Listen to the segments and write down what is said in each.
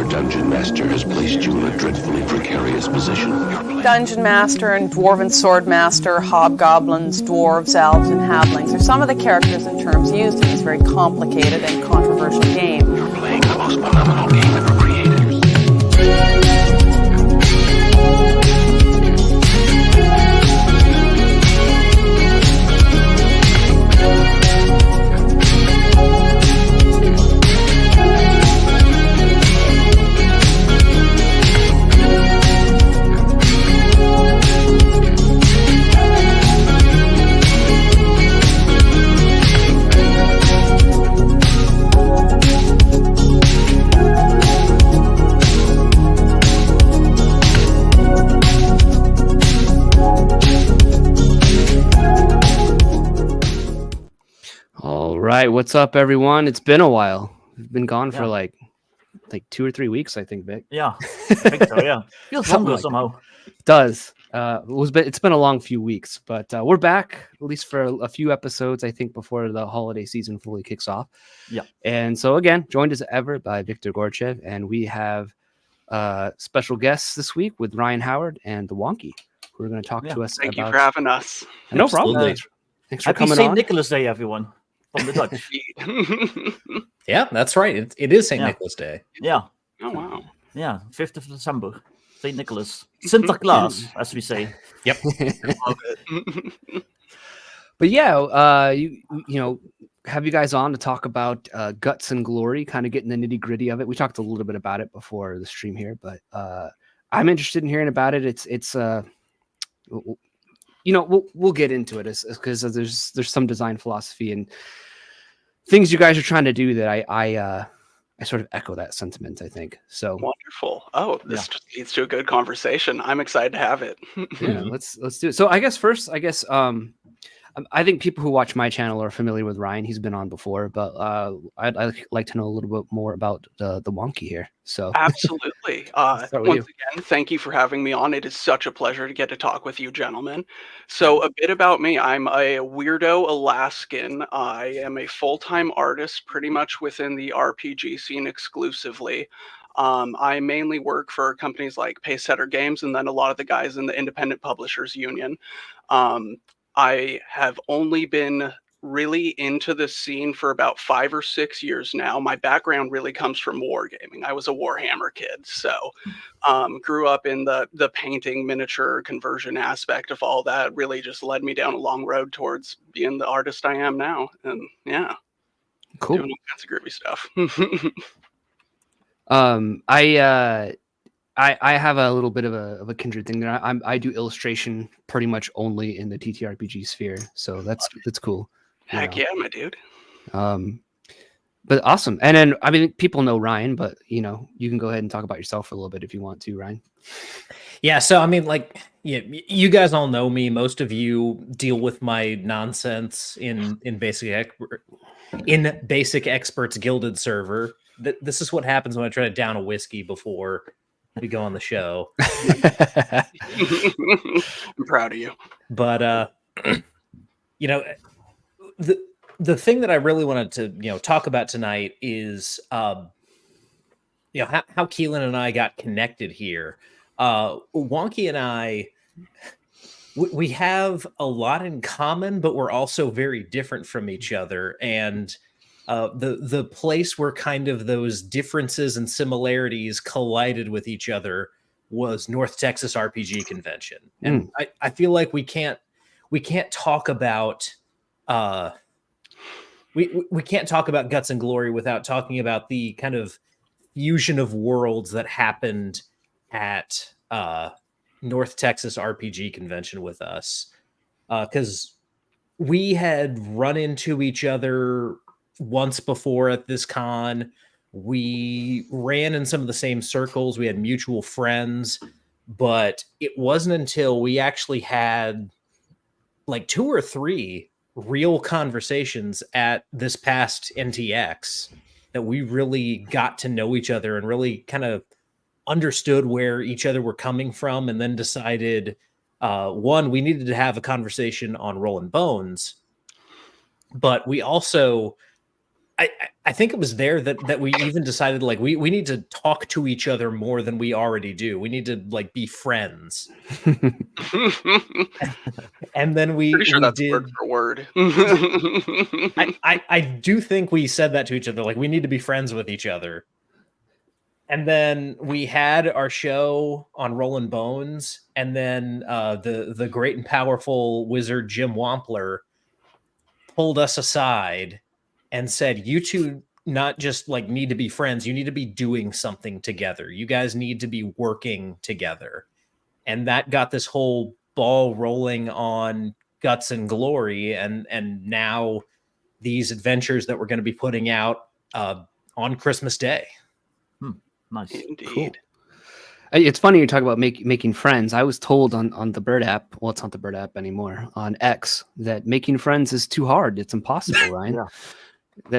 Your dungeon master has placed you in a dreadfully precarious position. Dungeon master and dwarven sword master, hobgoblins, dwarves, elves, and halflings are some of the characters and terms used in this very complicated and controversial game. You're playing the most phenomenal game ever created. All right, what's up, everyone? It's been a while. We've been gone for like 2 or 3 weeks, I think, Vic. Yeah, I think so. Yeah, feels longer somehow. It does. It's been a long few weeks, but we're back at least for a few episodes, I think, before the holiday season fully kicks off. Yeah. And so again, joined as ever by Victor Gorchev, and we have special guests this week with Ryan Howard and the Wonkee, who are going to talk to us. Thank you for having us. No problem. Thanks for Happy coming St. on. Nicholas Day, everyone, from the Dutch. Yeah, that's right. It is St. Nicholas Day. Yeah. Oh, wow. Yeah, 5th of December. St. Nicholas. Sinterklaas, as we say. Yep. Love it. But yeah, you know, have you guys on to talk about Guts and Glory, kind of getting the nitty gritty of it. We talked a little bit about it before the stream here, but I'm interested in hearing about it. It's you know, we'll get into it because there's some design philosophy and things you guys are trying to do that I sort of echo that sentiment, I think. So Wonderful. Oh, this just leads to a good conversation. I'm excited to have it. yeah, let's do it. So I guess first, I think people who watch my channel are familiar with Ryan. He's been on before, but I'd like to know a little bit more about the Wonkee here. So Absolutely. Once again, thank you for having me on. It is such a pleasure to get to talk with you, gentlemen. So a bit about me. I'm a weirdo Alaskan. I am a full-time artist pretty much within the RPG scene exclusively. I mainly work for companies like Pacesetter Games and then a lot of the guys in the Independent Publishers Union. I have only been really into this scene for about 5 or 6 years now. My background really comes from wargaming. I was a Warhammer kid, so grew up in the painting, miniature conversion aspect of all that. Really just led me down a long road towards being the artist I am now. And yeah, cool. Doing all kinds of groovy stuff. I have a little bit of a kindred thing there. I do illustration pretty much only in the TTRPG sphere, so that's cool. Heck yeah, my dude. But awesome. And then I mean, people know Ryan, but you know, you can go ahead and talk about yourself for a little bit if you want to, Ryan. Yeah. So I mean, like, yeah, you guys all know me. Most of you deal with my nonsense in Basic Experts Gilded server. This is what happens when I try to down a whiskey before we go on the show. I'm proud of you. But you know, the thing that I really wanted to talk about tonight is how Keelan and I got connected here. Wonkee and I, we have a lot in common, but we're also very different from each other. And the place where kind of those differences and similarities collided with each other was North Texas RPG Convention. And I feel like we can't talk about we can't talk about Guts and Glory without talking about the kind of fusion of worlds that happened at North Texas RPG Convention with us. Because we had run into each other once before at this con. We ran in some of the same circles. We had mutual friends, but it wasn't until we actually had like 2 or 3 real conversations at this past NTX that we really got to know each other and really kind of understood where each other were coming from, and then decided, one, we needed to have a conversation on Rollin' Bones, but we also I think it was there that we even decided like we need to talk to each other more than we already do. We need to like be friends. And then Pretty sure we that's did word for word. I do think we said that to each other, like we need to be friends with each other. And then we had our show on Rollin' Bones, and then the great and powerful wizard Jim Wampler pulled us aside and said, "You two not just like need to be friends, you need to be doing something together. You guys need to be working together." And that got this whole ball rolling on Guts and Glory, and now these adventures that we're going to be putting out on Christmas Day. Nice. Indeed. Cool. It's funny you talk about making friends. I was told on the Bird app, well, it's not the Bird app anymore, on X, that making friends is too hard. It's impossible, Ryan. Yeah.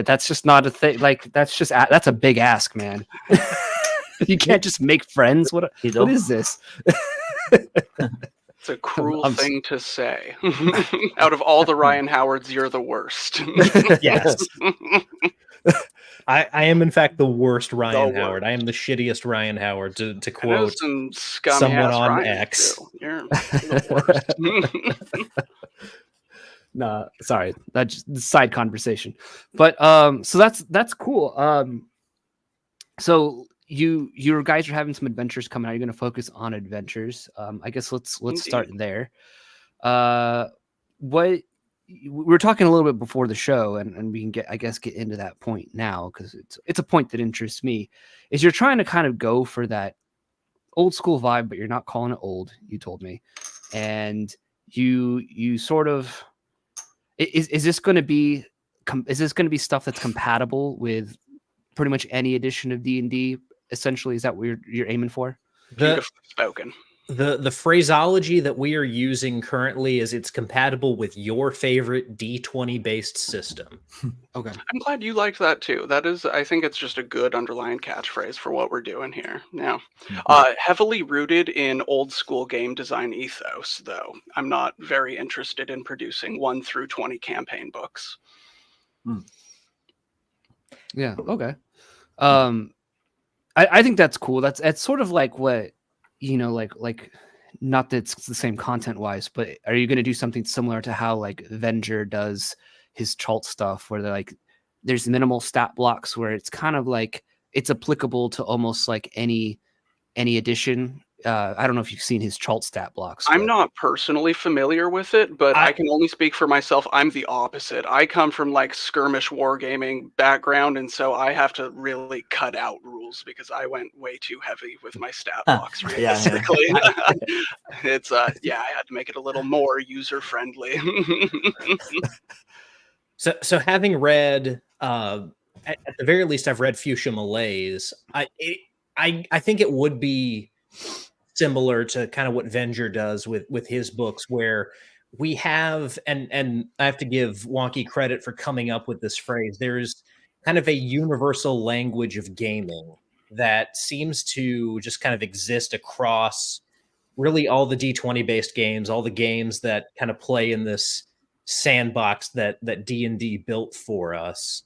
That's just not a thing. Like that's a big ask, man. You can't just make friends. What is this? It's a cruel thing to say. Out of all the Ryan Howards, you're the worst. Yes. I am, in fact, the worst Ryan Howard. I am the shittiest Ryan Howard, to quote some someone on Ryan X. You're the worst. No, sorry, that's just the side conversation. But so that's cool. So your guys are having some adventures coming out. You're going to focus on adventures. I guess let's start there. What we were talking a little bit before the show, and we can get into that point now, because it's a point that interests me. Is you're trying to kind of go for that old school vibe, but you're not calling it old. You told me, and you sort of is this going to be stuff that's compatible with pretty much any edition of D&D? Essentially, is that what you're aiming for? Beautifully spoken. The phraseology that we are using currently is it's compatible with your favorite D20 based system. Okay. I'm glad you liked that too. I think it's just a good underlying catchphrase for what we're doing here. Now, heavily rooted in old school game design ethos, though. I'm not very interested in producing 1 through 20 campaign books. Yeah. Okay. I think that's cool. That's sort of like what, like not that it's the same content wise, but are you going to do something similar to how like Venger does his Chalt stuff, where there's minimal stat blocks, where it's kind of like it's applicable to almost like any edition? I don't know if you've seen his Chalt stat blocks. I'm not personally familiar with it, but I can only speak for myself. I'm the opposite. I come from like skirmish wargaming background, and so I have to really cut out rules because I went way too heavy with my stat blocks realistically. It's I had to make it a little more user friendly. So having read at the very least, I've read Fuchsia Malaise. I think it would be similar to kind of what Venger does with his books, where we have, and I have to give Wonkee credit for coming up with this phrase. There's kind of a universal language of gaming that seems to just kind of exist across really all the D20 based games, all the games that kind of play in this sandbox that D&D built for us.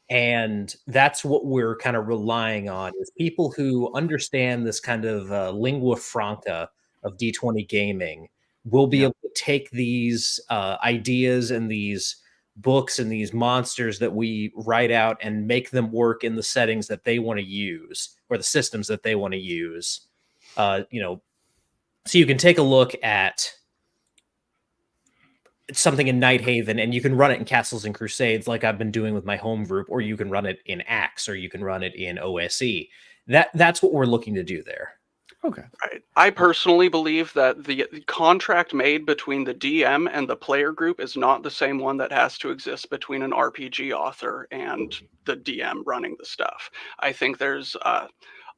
And that's what we're kind of relying on, is people who understand this kind of lingua franca of D20 gaming will be able to take these ideas and these books and these monsters that we write out and make them work in the settings that they want to use, or the systems that they want to use. So you can take a look at something in Nighthaven and you can run it in Castles and Crusades, like I've been doing with my home group, or you can run it in Axe, or you can run it in OSE. That's what we're looking to do there. Okay. Right. I personally believe that the contract made between the DM and the player group is not the same one that has to exist between an RPG author and the DM running the stuff. I think there's a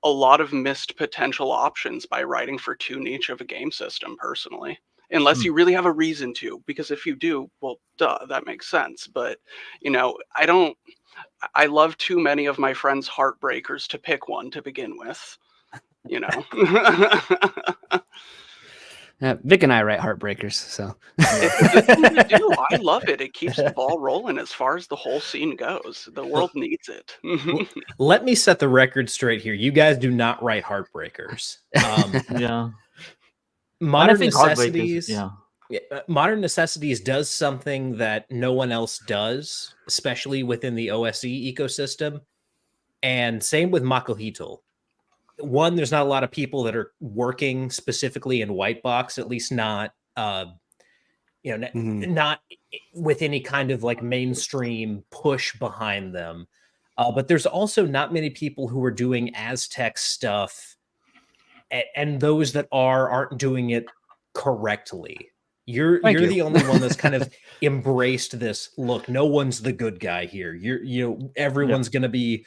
lot of missed potential options by writing for too niche of a game system, personally. Unless you really have a reason to, because if you do, well, duh, that makes sense. But, I love too many of my friends' heartbreakers to pick one to begin with, Vic and I write heartbreakers, so It's a good thing to do. I love it. It keeps the ball rolling as far as the whole scene goes. The world needs it. Let me set the record straight here. You guys do not write heartbreakers. Yeah. Modern think Heartbreak Necessities. is, Modern Necessities does something that no one else does, especially within the OSE ecosystem. And same with Makuhito. One, there's not a lot of people that are working specifically in white box, at least not not with any kind of like mainstream push behind them. But there's also not many people who are doing Aztec stuff, and those that aren't doing it correctly. You're the only one that's kind of embraced this. Look, no one's the good guy here. Everyone's going to be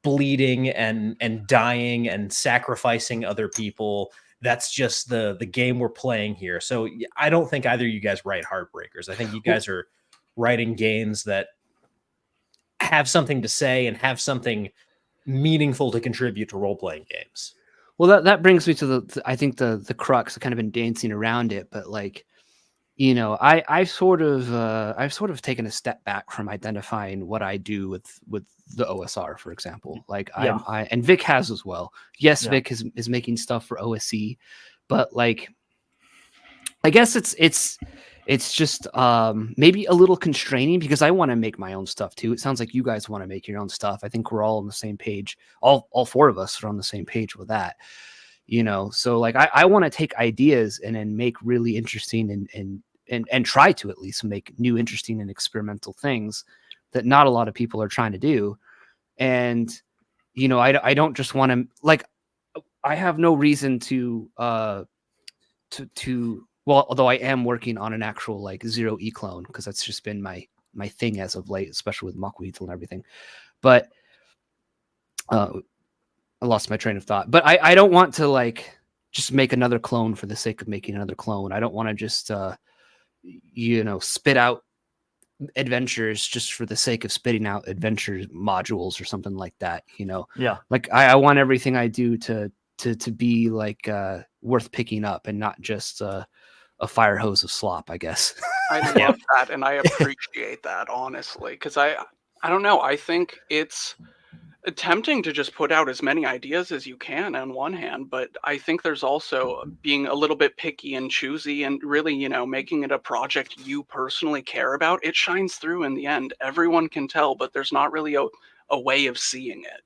bleeding and dying and sacrificing other people. That's just the game we're playing here. So I don't think either of you guys write heartbreakers. I think you guys are writing games that have something to say and have something meaningful to contribute to role-playing games. Well, that brings me to I think the crux. I've kind of been dancing around it, but like, I've sort of taken a step back from identifying what I do with the OSR, for example. Like and Vic has as well. Yes, Vic is making stuff for OSE, but like, I guess it's just maybe a little constraining because I want to make my own stuff too. It sounds like you guys want to make your own stuff. I think we're all on the same page. All four of us are on the same page with that. So like I want to take ideas and then make really interesting and try to at least make new, interesting and experimental things that not a lot of people are trying to do. And, I don't just want to, like, I have no reason to although I am working on an actual like 0E clone, because that's just been my thing as of late, especially with Makuhito and everything. But I lost my train of thought. But I don't want to like just make another clone for the sake of making another clone. I don't want to just spit out adventures just for the sake of spitting out adventure modules or something like that. Like I want everything I do to be like worth picking up and not just a fire hose of slop, I guess. I love that, and I appreciate that, honestly, because I don't know. I think it's tempting to just put out as many ideas as you can on one hand, but I think there's also being a little bit picky and choosy and really, making it a project you personally care about. It shines through in the end. Everyone can tell, but there's not really a way of seeing it,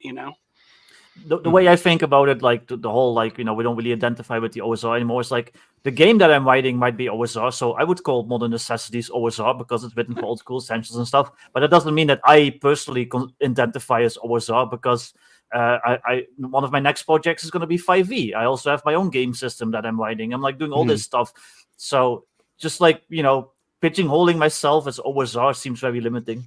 The way I think about it, like the whole, like, we don't really identify with the OSR anymore. It's like the game that I'm writing might be OSR, so I would call Modern Necessities OSR because it's written for old school essentials and stuff. But that doesn't mean that I personally identify as OSR, because I one of my next projects is going to be 5e. I also have my own game system that I'm writing. I'm like doing all this stuff. So just like, pigeonholing myself as OSR seems very limiting.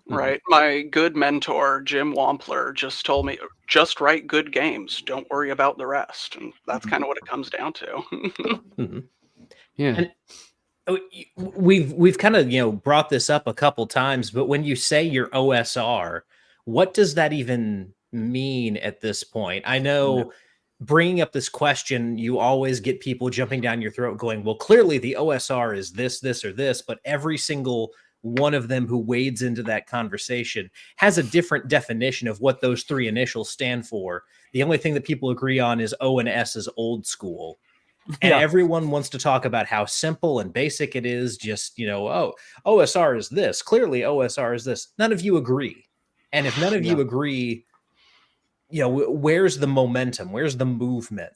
Right. My good mentor, Jim Wampler, just told me, just write good games. Don't worry about the rest. And that's kind of what it comes down to. Yeah. And we've kind of, brought this up a couple times, but when you say your OSR, what does that even mean at this point? I know bringing up this question, you always get people jumping down your throat going, well, clearly the OSR is this, this, or this, but every single one of them who wades into that conversation has a different definition of what those three initials stand for. The only thing that people agree on is O and S is old school. And everyone wants to talk about how simple and basic it is. Just, OSR is this. Clearly OSR is this. None of you agree. And if none of you agree, where's the momentum? Where's the movement?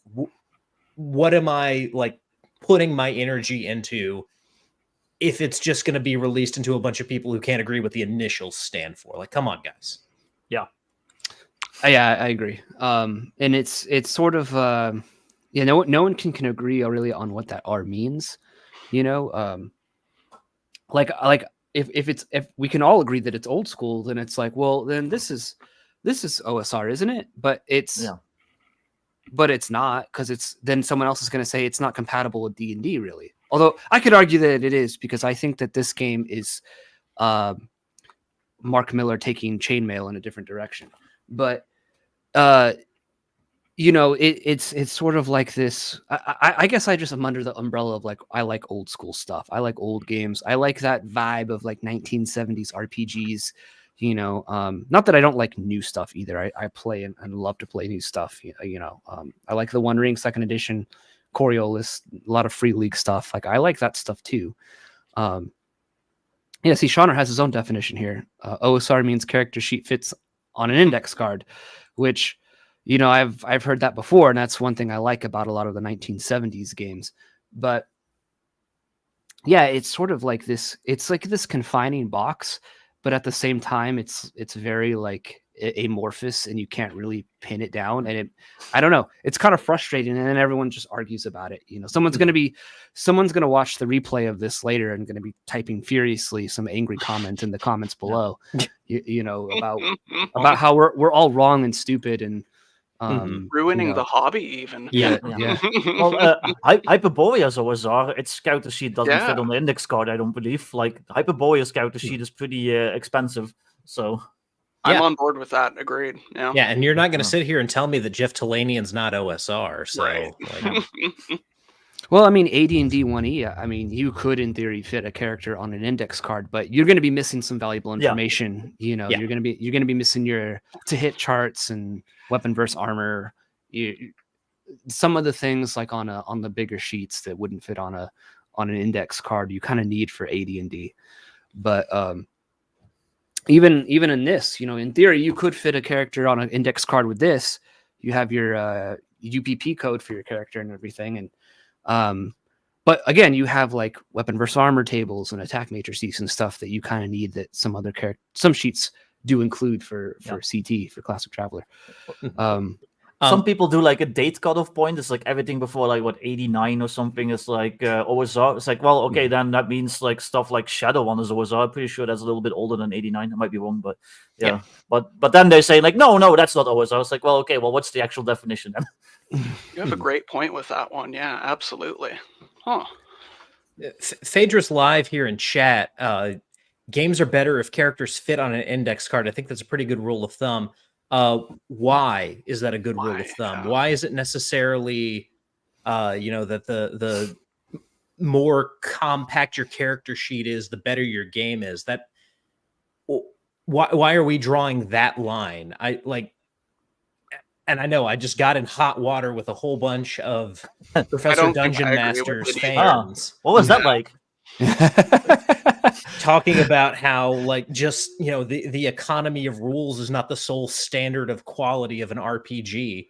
What am I like putting my energy into if it's just going to be released into a bunch of people who can't agree what the initials stand for? Like, come on, guys. Yeah, I agree. And it's sort of, no one can agree really on what that R means, like if we can all agree that it's old school, then it's like, well, then this is OSR, isn't it? But it's not, because then someone else is going to say it's not compatible with D&D, really. Although I could argue that it is, because I think that this game is Mark Miller taking chainmail in a different direction. But it's sort of like this. I guess I just am under the umbrella of like I like old school stuff. I like old games. I like that vibe of like 1970s RPGs. Not that I don't like new stuff either. I play and love to play new stuff. I like the One Ring second edition, Coriolis, a lot of Free League stuff. Like I like that stuff too. See, Shauner has his own definition here. OSR means character sheet fits on an index card, which, I've heard that before, and that's one thing I like about a lot of the 1970s games. But yeah, it's sort of like this. It's like this confining box, but at the same time, it's very like amorphous, and you can't really pin it down. And I don't know, it's kind of frustrating, and then everyone just argues about it. Someone's gonna watch the replay of this later and gonna be typing furiously some angry comment in the comments below, about how we're all wrong and stupid and ruining the hobby even. Yeah. Well, Hyperborea's OSR, its character sheet doesn't fit on the index card, I don't believe. Like, Hyperborea's character sheet is pretty expensive, so... I'm on board with that. Agreed. Yeah. Yeah, and you're not going to sit here and tell me that Jeff Talanian's not OSR. So, right. Well, I mean, AD&D 1E, I mean, you could, in theory, fit a character on an index card, but you're going to be missing some valuable information. You're going to be missing your to-hit charts and weapon versus armor. Some of the things like on the bigger sheets that wouldn't fit on an index card, you kind of need for AD&D. But even in this, in theory, you could fit a character on an index card with this. You have your UPP code for your character and everything, and but again, you have like weapon versus armor tables and attack matrices and stuff that you kind of need that some sheets do include for CT, for Classic Traveler. Some people do like a date cutoff point. It's like everything before like 89 or something is like OSR. It's like, well, okay, then that means like stuff like Shadowrun is OSR. I'm pretty sure that's a little bit older than 89. I might be wrong, but yeah. But then they say like, no, that's not OSR. It's like, well, okay, well, what's the actual definition then? You have a great point with that one. Yeah, absolutely. Huh. Phaedra's live here in chat. Games are better if characters fit on an index card. I think that's a pretty good rule of thumb. Why is that a good rule of thumb? Why is it necessarily, that the more compact your character sheet is, the better your game is? Why are we drawing that line? And I know I just got in hot water with a whole bunch of Professor Dungeon Masters fans. What was that like? Talking about how like just the economy of rules is not the sole standard of quality of an RPG.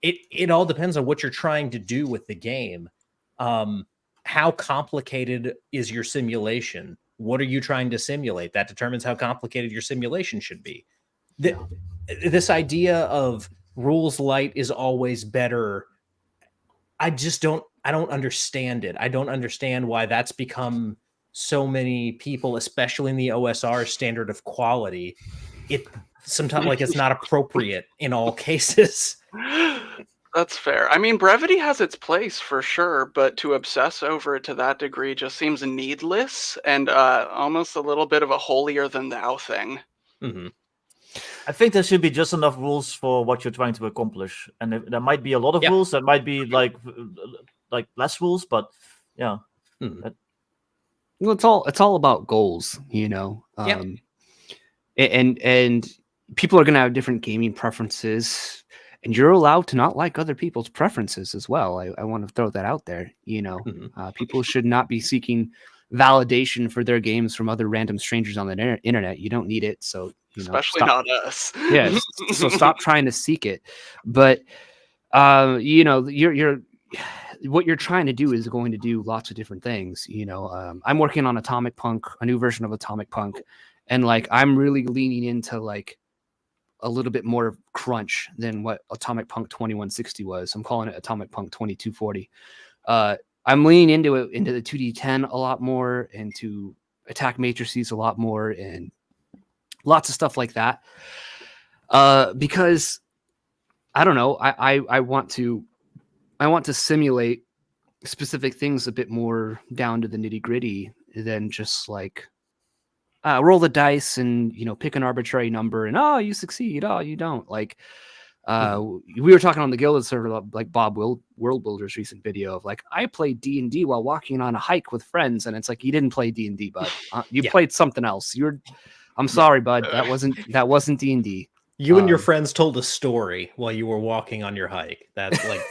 It all depends on what you're trying to do with the game. How complicated is your simulation? What are you trying to simulate? That determines how complicated your simulation should be. This idea of rules light is always better. I don't understand it. I don't understand why that's become so many people, especially in the OSR standard of quality. It sometimes like it's not appropriate in all cases. That's fair. I mean, brevity has its place for sure, but to obsess over it to that degree just seems needless and almost a little bit of a holier than thou thing. Mm-hmm. I think there should be just enough rules for what you're trying to accomplish, and there might be a lot of rules. There might be like less rules, but yeah. Well, it's all about goals, and people are going to have different gaming preferences, and you're allowed to not like other people's preferences as well. I want to throw that out there. People should not be seeking validation for their games from other random strangers on the internet. You don't need it, so especially not us. Yeah, so stop trying to seek it. But you're what you're trying to do is going to do lots of different things. I'm working on Atomic Punk, a new version of Atomic Punk, and like I'm really leaning into like a little bit more crunch than what Atomic Punk 2160 was. I'm calling it Atomic Punk 2240. I'm leaning into the 2D10 a lot more, into attack matrices a lot more, and lots of stuff like that. Because I don't know, I want to simulate specific things a bit more down to the nitty gritty than just like roll the dice and pick an arbitrary number and you succeed, you don't. Like We were talking on the Gilded server, like Bob World Builder's recent video of like, I played D&D while walking on a hike with friends, and it's like, you didn't play D&D, bud. You played something else. I'm sorry, bud. That wasn't D&D. You and your friends told a story while you were walking on your hike. That's like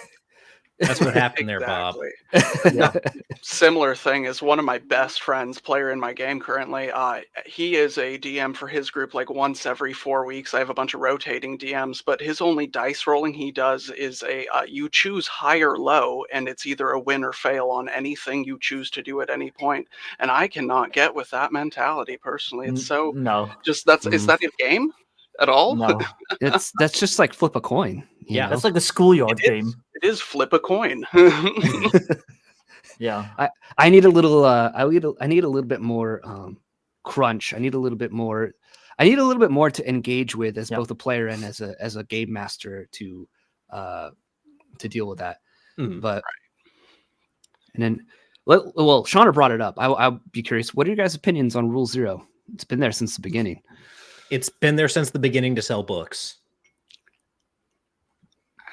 that's what happened there, Bob. Yeah. Similar thing is one of my best friends, player in my game currently. He is a DM for his group like once every 4 weeks. I have a bunch of rotating DMs, but his only dice rolling he does is you choose high or low, and it's either a win or fail on anything you choose to do at any point. And I cannot get with that mentality personally. It's so is that a game at all? No, that's just like flip a coin. You know? That's like the schoolyard game. It is flip a coin. Yeah, I need a little. I need a little bit more crunch. I need a little bit more to engage with as both a player and as a game master to deal with that. But and then, well, Shauna brought it up. I'll be curious. What are your guys' opinions on Rule 0? It's been there since the beginning. It's been there since the beginning to sell books.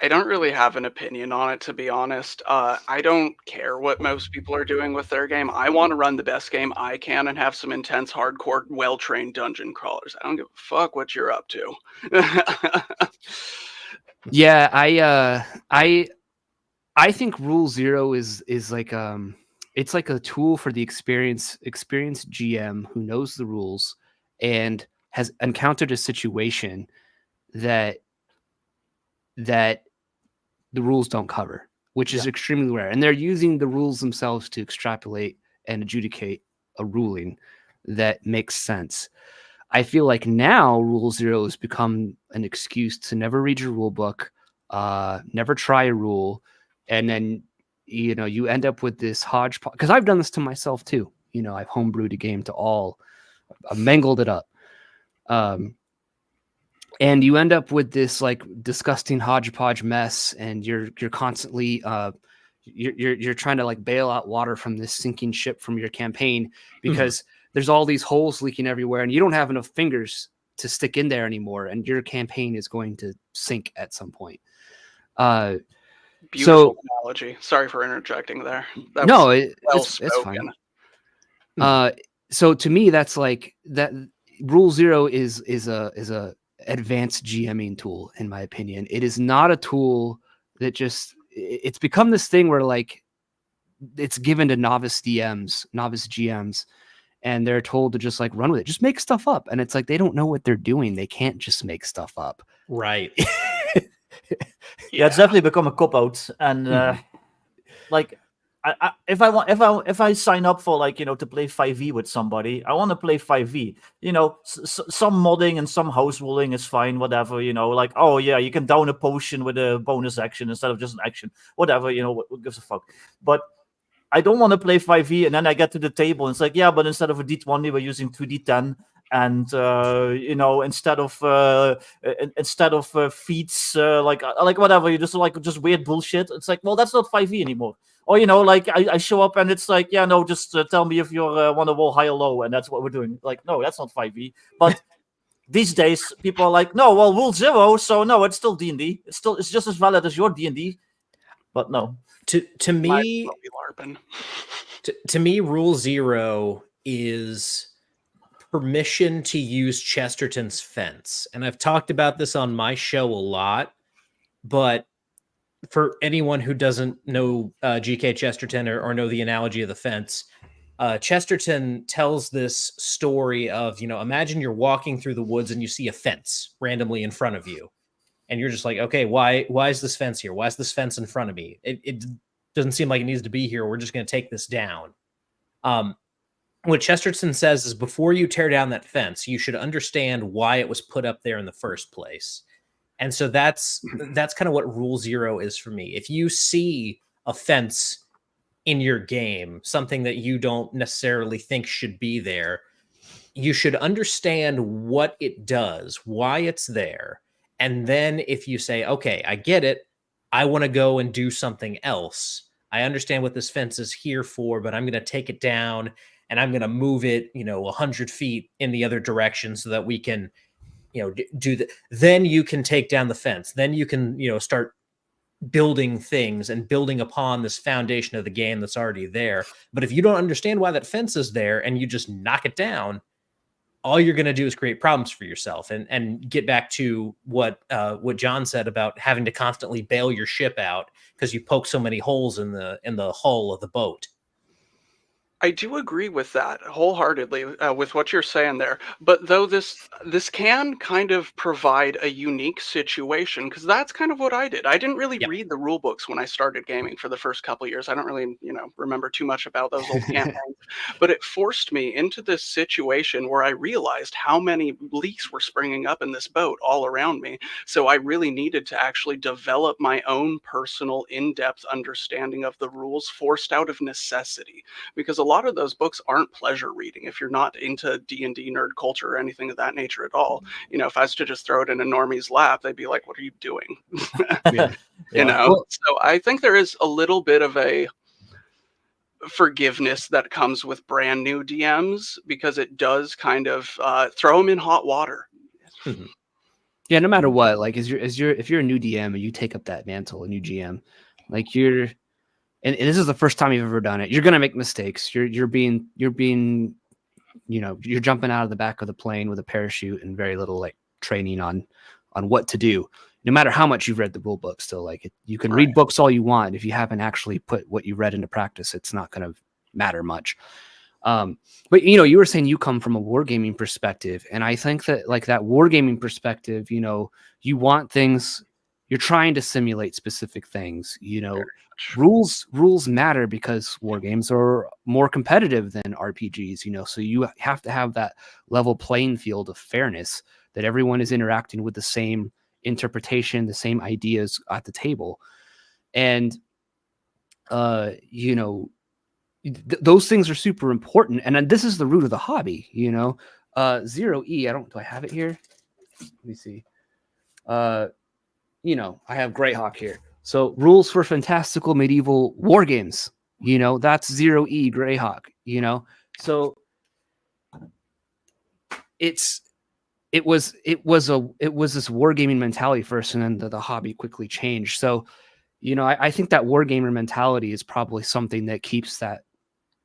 I don't really have an opinion on it, to be honest. I don't care what most people are doing with their game. I want to run the best game I can and have some intense, hardcore, well-trained dungeon crawlers. I don't give a fuck what you're up to. Yeah, I think Rule 0 is like it's like a tool for the experienced GM who knows the rules and has encountered a situation that the rules don't cover, which is extremely rare. And they're using the rules themselves to extrapolate and adjudicate a ruling that makes sense. I feel like now Rule 0 has become an excuse to never read your rule book, never try a rule, and then you end up with this hodgepodge. Because I've done this to myself too. I've homebrewed a game I've mangled it up. And you end up with this like disgusting hodgepodge mess, and you're constantly you're trying to like bail out water from this sinking ship from your campaign because there's all these holes leaking everywhere, and you don't have enough fingers to stick in there anymore, and your campaign is going to sink at some point. Beautiful analogy. Sorry for interjecting there. It's fine. So to me, that's like that. Rule 0 is a advanced GMing tool, in my opinion. It is not a tool that it's become this thing where like it's given to novice GMs, and they're told to just like run with it, just make stuff up. And it's like, they don't know what they're doing. They can't just make stuff up. Right. Yeah, it's definitely become a cop-out. And like, if I sign up for like to play 5e with somebody, I want to play 5e. Some modding and some house ruling is fine, whatever. Like, oh yeah, you can down a potion with a bonus action instead of just an action, whatever. What gives a fuck? But I don't want to play 5e, and then I get to the table and it's like, yeah, but instead of a d20, we're using 2d10. And instead of feats, like whatever, you just weird bullshit. It's like, well, that's not 5e anymore. Or like I show up and it's like, yeah, no, just tell me if you want to roll high or low, and that's what we're doing. Like, no, that's not 5e. But these days, people are like, no, well, Rule 0, so no, it's still D&D. It's just as valid as your D&D. But no, to me, to me, Rule 0 is permission to use Chesterton's fence. And I've talked about this on my show a lot, but for anyone who doesn't know G.K. Chesterton or know the analogy of the fence, Chesterton tells this story of, imagine you're walking through the woods and you see a fence randomly in front of you. And you're just like, okay, why is this fence here? Why is this fence in front of me? It doesn't seem like it needs to be here. We're just going to take this down. What Chesterton says is before you tear down that fence, you should understand why it was put up there in the first place. And so that's kind of what Rule 0 is for me. If you see a fence in your game, something that you don't necessarily think should be there, you should understand what it does, why it's there. And then if you say, okay, I get it, I want to go and do something else. I understand what this fence is here for, but I'm going to take it down and I'm going to move it, 100 feet in the other direction so that we can, then you can take down the fence. Then you can, start building things and building upon this foundation of the game that's already there. But if you don't understand why that fence is there and you just knock it down, all you're going to do is create problems for yourself and get back to what John said about having to constantly bail your ship out because you poke so many holes in the hull of the boat. I do agree with that wholeheartedly, with what you're saying there. But though this can kind of provide a unique situation, because that's kind of what I did. I didn't really read the rule books when I started gaming for the first couple years. I don't really, remember too much about those old campaigns. But it forced me into this situation where I realized how many leaks were springing up in this boat all around me. So I really needed to actually develop my own personal in-depth understanding of the rules, forced out of necessity, because a lot of those books aren't pleasure reading if you're not into D&D nerd culture or anything of that nature at all. If I was to just throw it in a normie's lap, they'd be like, what are you doing? So I think there is a little bit of a forgiveness that comes with brand new DMs, because it does kind of throw them in hot water. Yeah, no matter what, like if you're a new DM and you take up that mantle, a new GM, like and this is the first time you've ever done it, you're gonna make mistakes. You're jumping out of the back of the plane with a parachute and very little like training on what to do. No matter how much you've read the rule book, still you can read books all you want. If you haven't actually put what you read into practice, it's not gonna matter much. But you were saying you come from a wargaming perspective, and I think that like that wargaming perspective, you want things. You're trying to simulate specific things, rules matter because war games are more competitive than RPGs, so you have to have that level playing field of fairness, that everyone is interacting with the same interpretation, the same ideas at the table. And, those things are super important. And then this is the root of the hobby, 0E. Do I have it here? Let me see. I have Greyhawk here. So rules for fantastical medieval war games, that's 0E Greyhawk, So it was this wargaming mentality first, and then the hobby quickly changed. So, I think that wargamer mentality is probably something that keeps that,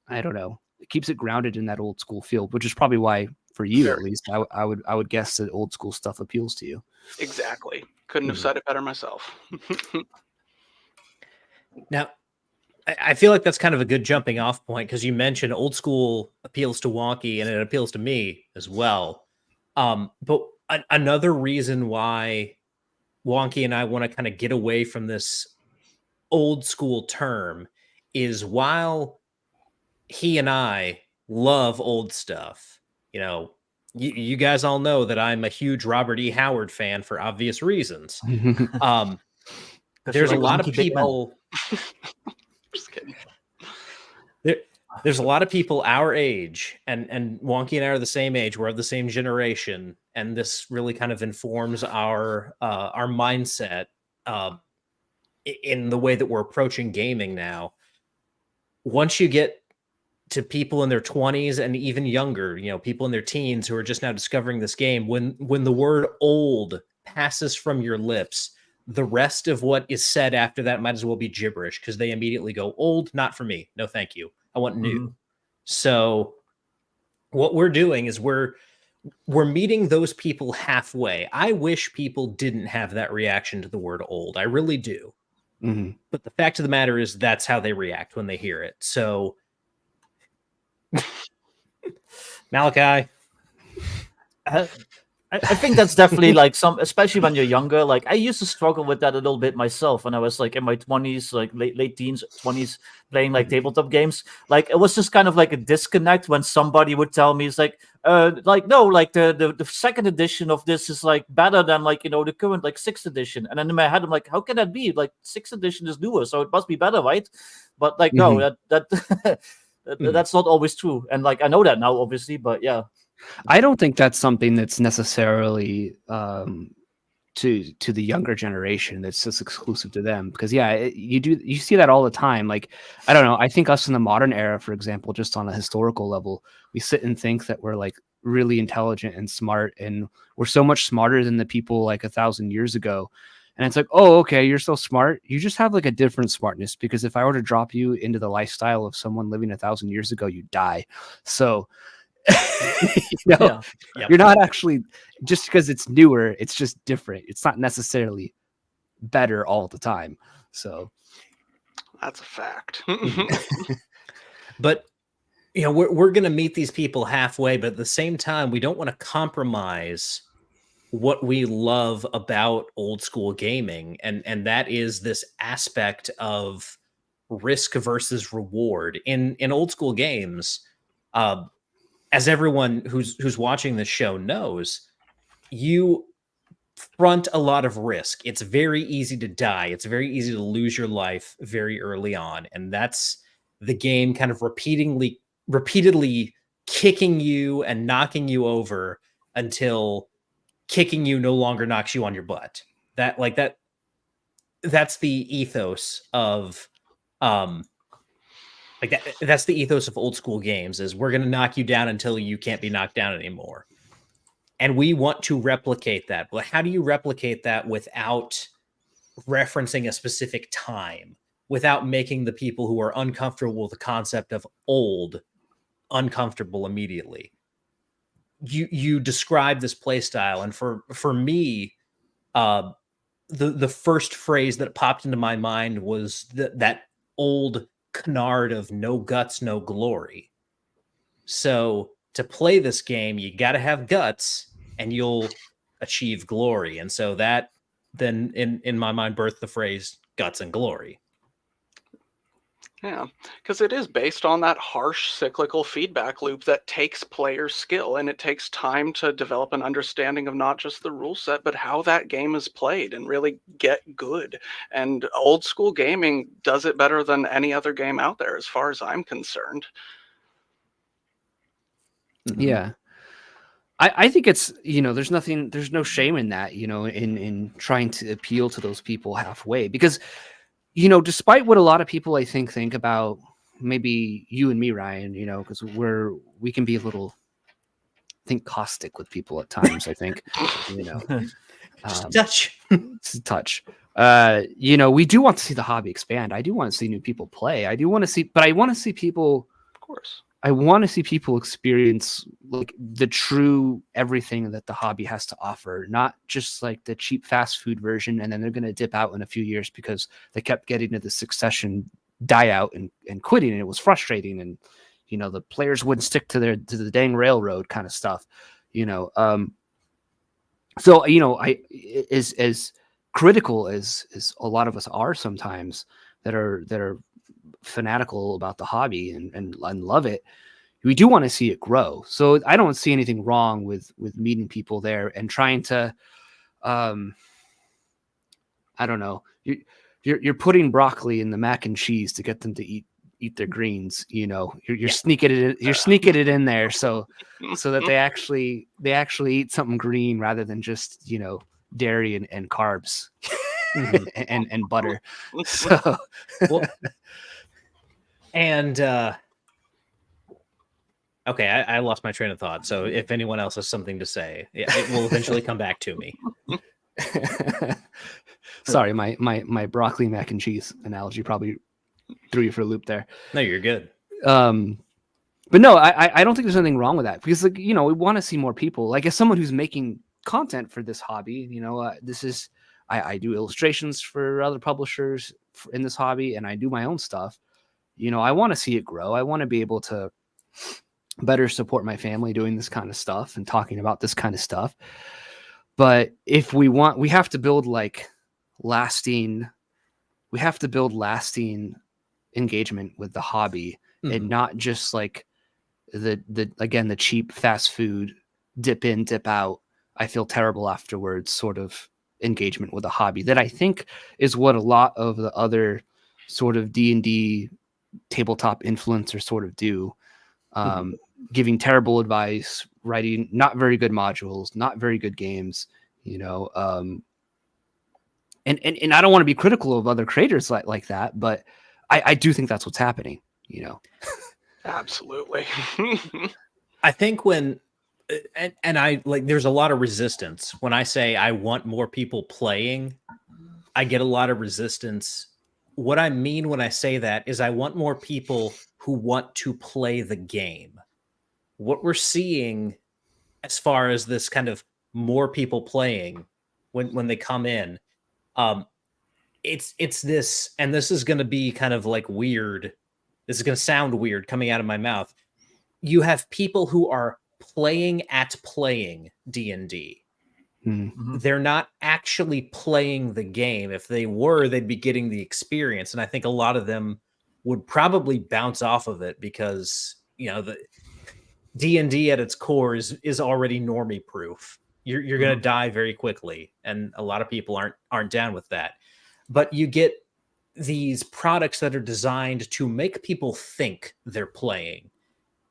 it keeps it grounded in that old school field, which is probably why, for you at least, I would guess that old school stuff appeals to you. Exactly. Couldn't have said it better myself. Now, I feel like that's kind of a good jumping off point, because you mentioned old school appeals to Wonkee and it appeals to me as well. But another reason why Wonkee and I want to kind of get away from this old school term is, while he and I love old stuff, you guys all know that I'm a huge Robert E. Howard fan for obvious reasons. There's a lot of people. Just kidding. There's a lot of people our age, and Wonkee and I are the same age. We're of the same generation, and this really kind of informs our mindset in the way that we're approaching gaming now. Once you get to people in their 20s and even younger, people in their teens who are just now discovering this game, when the word old passes from your lips, the rest of what is said after that might as well be gibberish, because they immediately go, old, not for me. No, thank you. I want new. So what we're doing is we're meeting those people halfway. I wish people didn't have that reaction to the word old. I really do. But the fact of the matter is that's how they react when they hear it. So Malachi, I think that's definitely like especially when you're younger. Like I used to struggle with that a little bit myself when I was like in my 20s, like late teens, 20s, playing like tabletop games. Like it was just kind of like a disconnect when somebody would tell me, it's like no, like the second edition of this is like better than like the current like 6th edition. And then in my head I'm like, how can that be? Like 6th edition is newer, so it must be better, right? But like no, that's not always true. And like I know that now, obviously, but yeah. I don't think that's something that's necessarily to the younger generation that's just exclusive to them, because you see that all the time. Like I don't know, I think us in the modern era, for example, just on a historical level, we sit and think that we're like really intelligent and smart, and we're so much smarter than the people like 1,000 years ago. And it's like, oh, okay, you're so smart. You just have like a different smartness, because if I were to drop you into the lifestyle of someone living 1,000 years ago, you die. So, you're not actually, just because it's newer, it's just different. It's not necessarily better all the time. So that's a fact. But we're going to meet these people halfway, but at the same time, we don't want to compromise what we love about old school gaming, and that is this aspect of risk versus reward in old school games. As everyone who's watching this show knows, you front a lot of risk. It's very easy to die. It's very easy to lose your life very early on, and that's the game kind of repeatedly kicking you and knocking you over until kicking you no longer knocks you on your butt. That's the ethos of that's the ethos of old school games, is we're going to knock you down until you can't be knocked down anymore. And we want to replicate that. But how do you replicate that without referencing a specific time, without making the people who are uncomfortable with the concept of old uncomfortable immediately? You describe this play style, and for me, the first phrase that popped into my mind was that old canard of no guts, no glory. So to play this game, you got to have guts, and you'll achieve glory. And so that then, in my mind, birthed the phrase guts and glory. Yeah, because it is based on that harsh cyclical feedback loop that takes player skill, and it takes time to develop an understanding of not just the rule set, but how that game is played and really get good. And old school gaming does it better than any other game out there, as far as I'm concerned. Yeah. I think it's, there's no shame in that, in trying to appeal to those people halfway, because, despite what a lot of people I think about maybe you and me, Ryan, because we can be a little, caustic with people at times, I think, Touch. touch. We do want to see the hobby expand. I do want to see new people play. I want to see people, Of course. I want to see people experience like the true everything that the hobby has to offer, not just like the cheap fast food version, and then they're going to dip out in a few years because they kept getting to the succession die out and quitting, and it was frustrating, and the players wouldn't stick to the dang railroad kind of stuff, So I as critical as a lot of us are sometimes that are fanatical about the hobby and love it, we do want to see it grow. So I don't see anything wrong with meeting people there and trying to I don't know, you're putting broccoli in the mac and cheese to get them to eat their greens, you're sneaking it in there so that they actually eat something green rather than just dairy and carbs and butter. So and okay, I lost my train of thought. So if anyone else has something to say, it will eventually come back to me. Sorry, my broccoli mac and cheese analogy probably threw you for a loop there. No, you're good. But no, I don't think there's anything wrong with that, because we want to see more people. Like, as someone who's making content for this hobby, this is I do illustrations for other publishers in this hobby, and I do my own stuff. I want to see it grow. I want to be able to better support my family doing this kind of stuff and talking about this kind of stuff. But if we have to build lasting engagement with the hobby, and not just like the cheap fast food dip in, dip out, I feel terrible afterwards sort of engagement with a hobby that I think is what a lot of the other sort of D&D tabletop influencers sort of do. Giving terrible advice, writing not very good modules, not very good games, and I don't want to be critical of other creators like that, but I do think that's what's happening, Absolutely. I think when and I like, there's a lot of resistance when I say I want more people playing. I get a lot of resistance. What I mean when I say that is I want more people who want to play the game. What we're seeing as far as this kind of more people playing when they come in, it's this, and this is going to be kind of like weird. This is going to sound weird coming out of my mouth. You have people who are playing D&D. They're not actually playing the game. If they were, they'd be getting the experience. And I think a lot of them would probably bounce off of it because, the D&D at its core is already normie proof. You're going to die very quickly. And a lot of people aren't down with that. But you get these products that are designed to make people think they're playing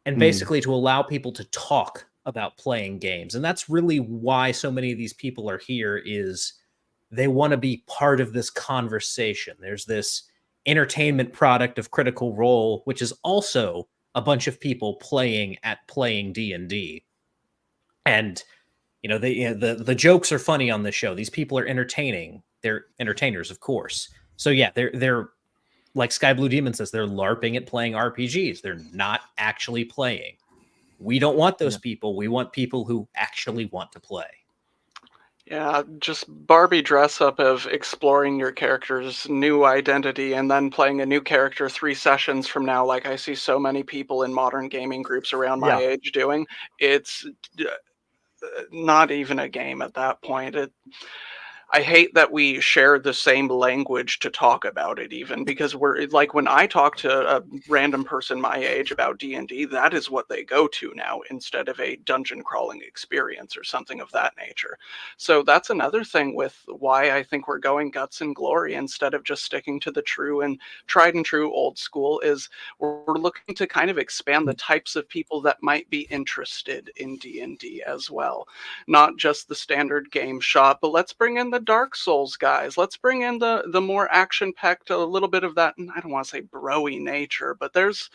and basically to allow people to talk about playing games. And that's really why so many of these people are here, is they want to be part of this conversation. There's this entertainment product of Critical Role, which is also a bunch of people playing D&D. And the jokes are funny on this show. These people are entertaining. They're entertainers, of course. So yeah, they're like Sky Blue Demon says, they're LARPing at playing RPGs. They're not actually playing. We don't want those people. We want people who actually want to play. Yeah, just Barbie dress up of exploring your character's new identity and then playing a new character 3 sessions from now, like I see so many people in modern gaming groups around my age doing. It's not even a game at that point. I hate that we share the same language to talk about it, even, because we're like, when I talk to a random person my age about D&D, that is what they go to now instead of a dungeon crawling experience or something of that nature. So that's another thing with why I think we're going Guts and Glory instead of just sticking to the true and tried and true old school, is we're looking to kind of expand the types of people that might be interested in D&D as well. Not just the standard game shop, but let's bring in the Dark Souls guys. Let's bring in the more action-packed, a little bit of that, I don't want to say bro-y nature, but there's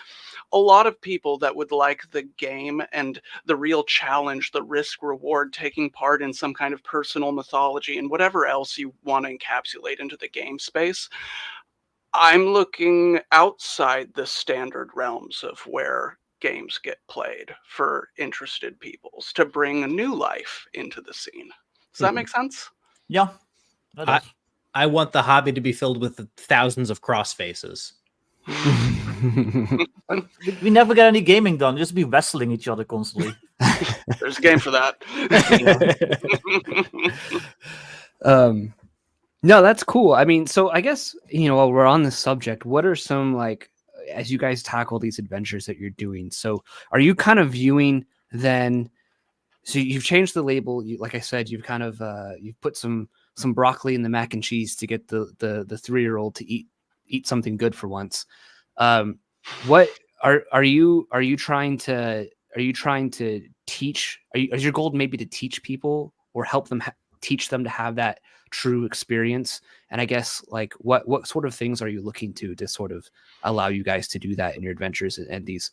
a lot of people that would like the game and the real challenge, the risk reward, taking part in some kind of personal mythology and whatever else you want to encapsulate into the game space. I'm looking outside the standard realms of where games get played for interested peoples to bring a new life into the scene. Does that make sense? Yeah. I want the hobby to be filled with thousands of cross faces. We never get any gaming done. Just be wrestling each other constantly. There's a game for that. No, that's cool. I mean, so I guess, while we're on this subject, what are some, like, as you guys tackle these adventures that you're doing, so are you kind of viewing then, so you've changed the label, like I said, you've kind of you've put some broccoli in the mac and cheese to get the 3-year-old to eat something good for once. What are you trying to teach? Is your goal maybe to teach people or help them teach them to have that true experience? And I guess, like, what sort of things are you looking to sort of allow you guys to do that in your adventures and these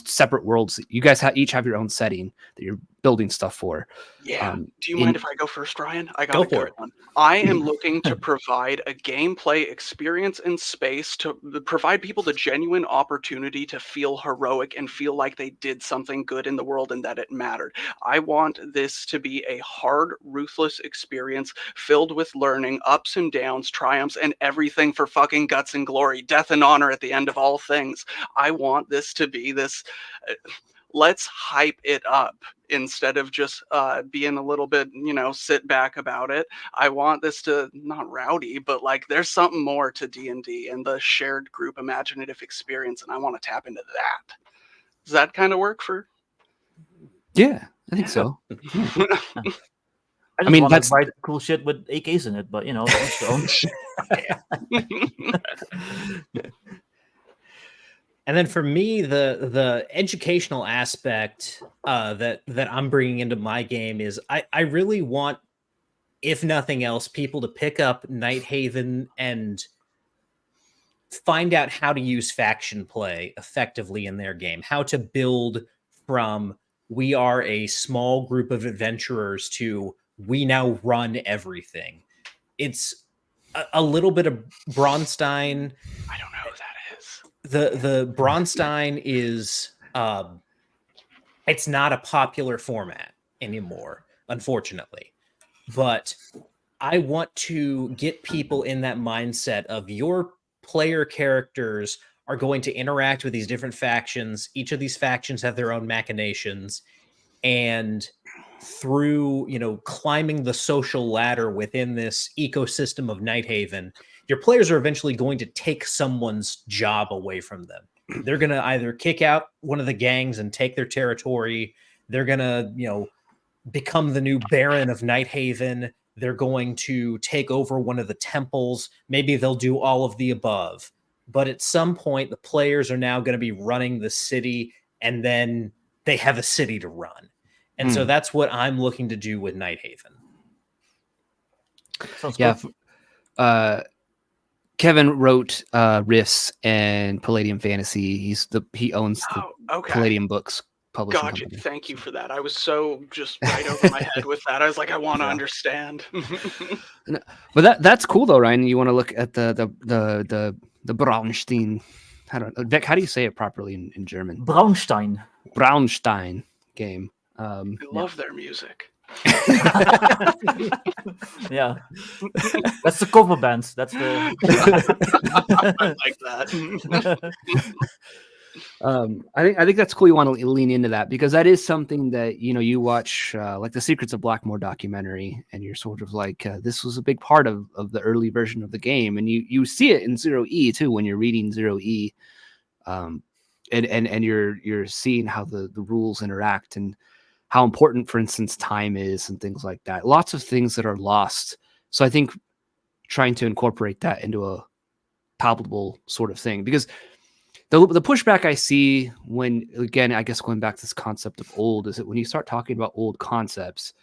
separate worlds? You guys each have your own setting that you're building stuff for. Yeah. Do you mind if I go first, Ryan? I got Go a for good it. one. I am looking to provide a gameplay experience in space to provide people the genuine opportunity to feel heroic and feel like they did something good in the world and that it mattered. I want this to be a hard, ruthless experience filled with learning, ups and downs, triumphs, and everything for fucking guts and glory, death and honor at the end of all things. I want this to be this... let's hype it up instead of just being a little bit, sit back about it. I want this to, not rowdy, but like there's something more to D&D and the shared group imaginative experience, and I want to tap into that. Does that kind of work for? Yeah, I think so. I mean, that's write cool shit with AKs in it, but And then for me, the educational aspect that I'm bringing into my game is I really want, if nothing else, people to pick up Nighthaven and find out how to use faction play effectively in their game, how to build from we are a small group of adventurers to we now run everything. It's a little bit of Braunstein. I don't know who that is. The Braunstein is it's not a popular format anymore, unfortunately. But I want to get people in that mindset of your player characters are going to interact with these different factions. Each of these factions have their own machinations, and through, you know, climbing the social ladder within this ecosystem of Nighthaven, your players are eventually going to take someone's job away from them. They're going to either kick out one of the gangs and take their territory. They're going to, you know, become the new Baron of Nighthaven. They're going to take over one of the temples. Maybe they'll do all of the above. But at some point, the players are now going to be running the city, and then they have a city to run. And so that's what I'm looking to do with Nighthaven. Yeah. Kevin wrote Rifts and Palladium Fantasy. He owns the Palladium Books publishing company. Thank you for that. I was so just right over my head with that. I was like, I want to understand. But that's cool though, Ryan. You want to look at the Braunstein. Vic, how do you say it properly in German? Braunstein game. I love their music. Yeah, that's the cover bands. That's the. I like that. I think that's cool. You want to lean into that because that is something that, you know, you watch like the Secrets of Blackmoor documentary, and you're sort of like, this was a big part of the early version of the game, and you see it in 0E too when you're reading 0E, and you're seeing how the rules interact and how important, for instance, time is and things like that. Lots of things that are lost. So I think trying to incorporate that into a palpable sort of thing, because the pushback I see when, again, I guess going back to this concept of old, is that when you start talking about old concepts,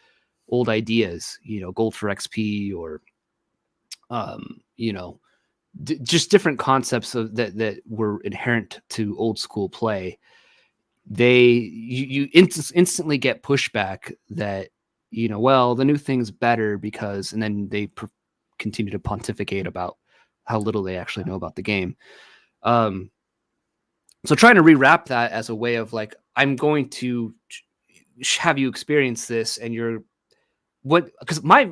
old ideas, you know, gold for XP or, you know, just different concepts that were inherent to old school play, you instantly get pushback that, you know, well, the new thing's better because, and then they continue to pontificate about how little they actually know about the game. So trying to rewrap that as a way of like, I'm going to have you experience this, and because my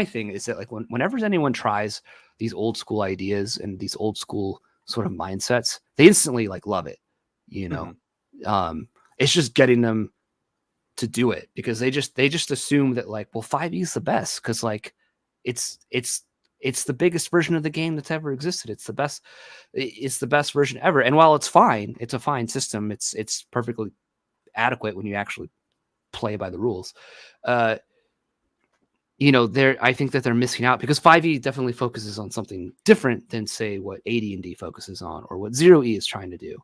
thing is that like whenever anyone tries these old school ideas and these old school sort of mindsets, they instantly like love it, you know. It's just getting them to do it because they just assume that like, well, 5e is the best because like it's the biggest version of the game that's ever existed. It's the best version ever. And while it's fine, it's a fine system. It's perfectly adequate when you actually play by the rules. You know, I think that they're missing out because 5e definitely focuses on something different than, say, what AD&D focuses on or what 0e is trying to do.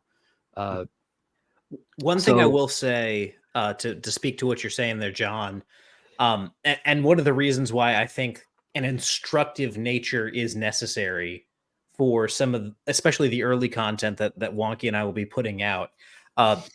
One thing I will say to speak to what you're saying there, John, and one of the reasons why I think an instructive nature is necessary for some of, especially the early content that Wonkee and I will be putting out.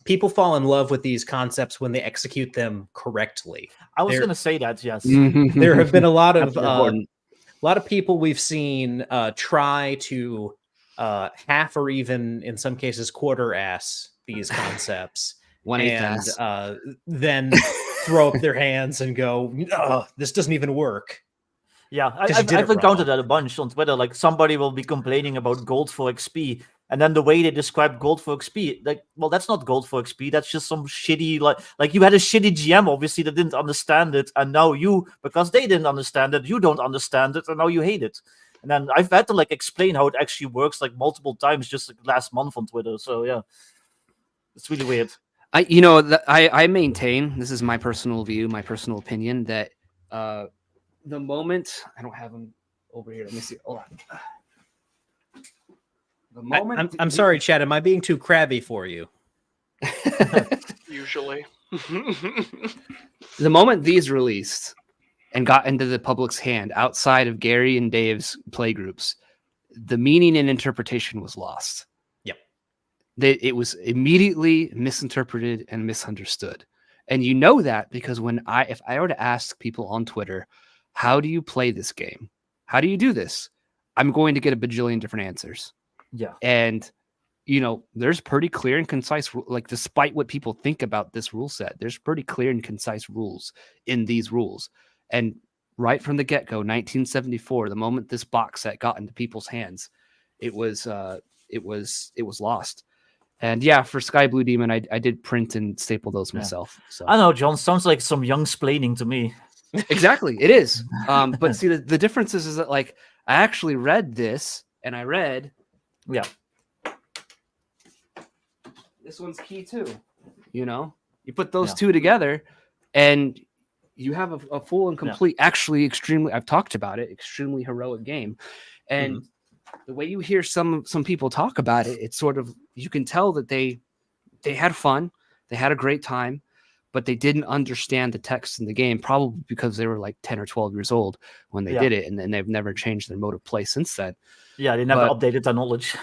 People fall in love with these concepts when they execute them correctly. I was going to say that, yes. There have been a lot of people we've seen try to half or even in some cases quarter-ass these concepts, and then throw up their hands and go, "Oh, this doesn't even work." Yeah, I've encountered that a bunch on Twitter. Like somebody will be complaining about gold for XP, and then the way they describe gold for XP, like, well, that's not gold for XP. That's just some shitty, like you had a shitty GM, obviously, that didn't understand it, and now because they didn't understand it, you don't understand it, and now you hate it. And then I've had to like explain how it actually works like multiple times just like last month on Twitter. So yeah, it's really weird. I maintain, this is my personal view, my personal opinion, that the moment I don't have them over here. Let me see. Hold on. The moment I'm sorry, Chad. Am I being too crabby for you? Usually. The moment these released and got into the public's hand outside of Gary and Dave's playgroups, the meaning and interpretation was lost. Yep. It was immediately misinterpreted and misunderstood. And you know that because if I were to ask people on Twitter, how do you play this game? How do you do this? I'm going to get a bajillion different answers. Yeah. And there's pretty clear and concise, like despite what people think about this rule set, there's pretty clear and concise rules in these rules. And right from the get-go, 1974, the moment this box set got into people's hands, it was lost. And yeah, for Sky Blue Demon, I did print and staple those myself. So I know, John, sounds like some young splaining to me. Exactly, it is. But see, the difference is that like I actually read this, and I read, this one's key too. You put those two together, and you have a full and complete, actually extremely, I've talked about it, extremely heroic game. And the way you hear some people talk about it, it's sort of, you can tell that they had fun, they had a great time, but they didn't understand the text in the game, probably because they were like 10 or 12 years old when they did it, and then they've never changed their mode of play since then. Yeah, they never updated their knowledge.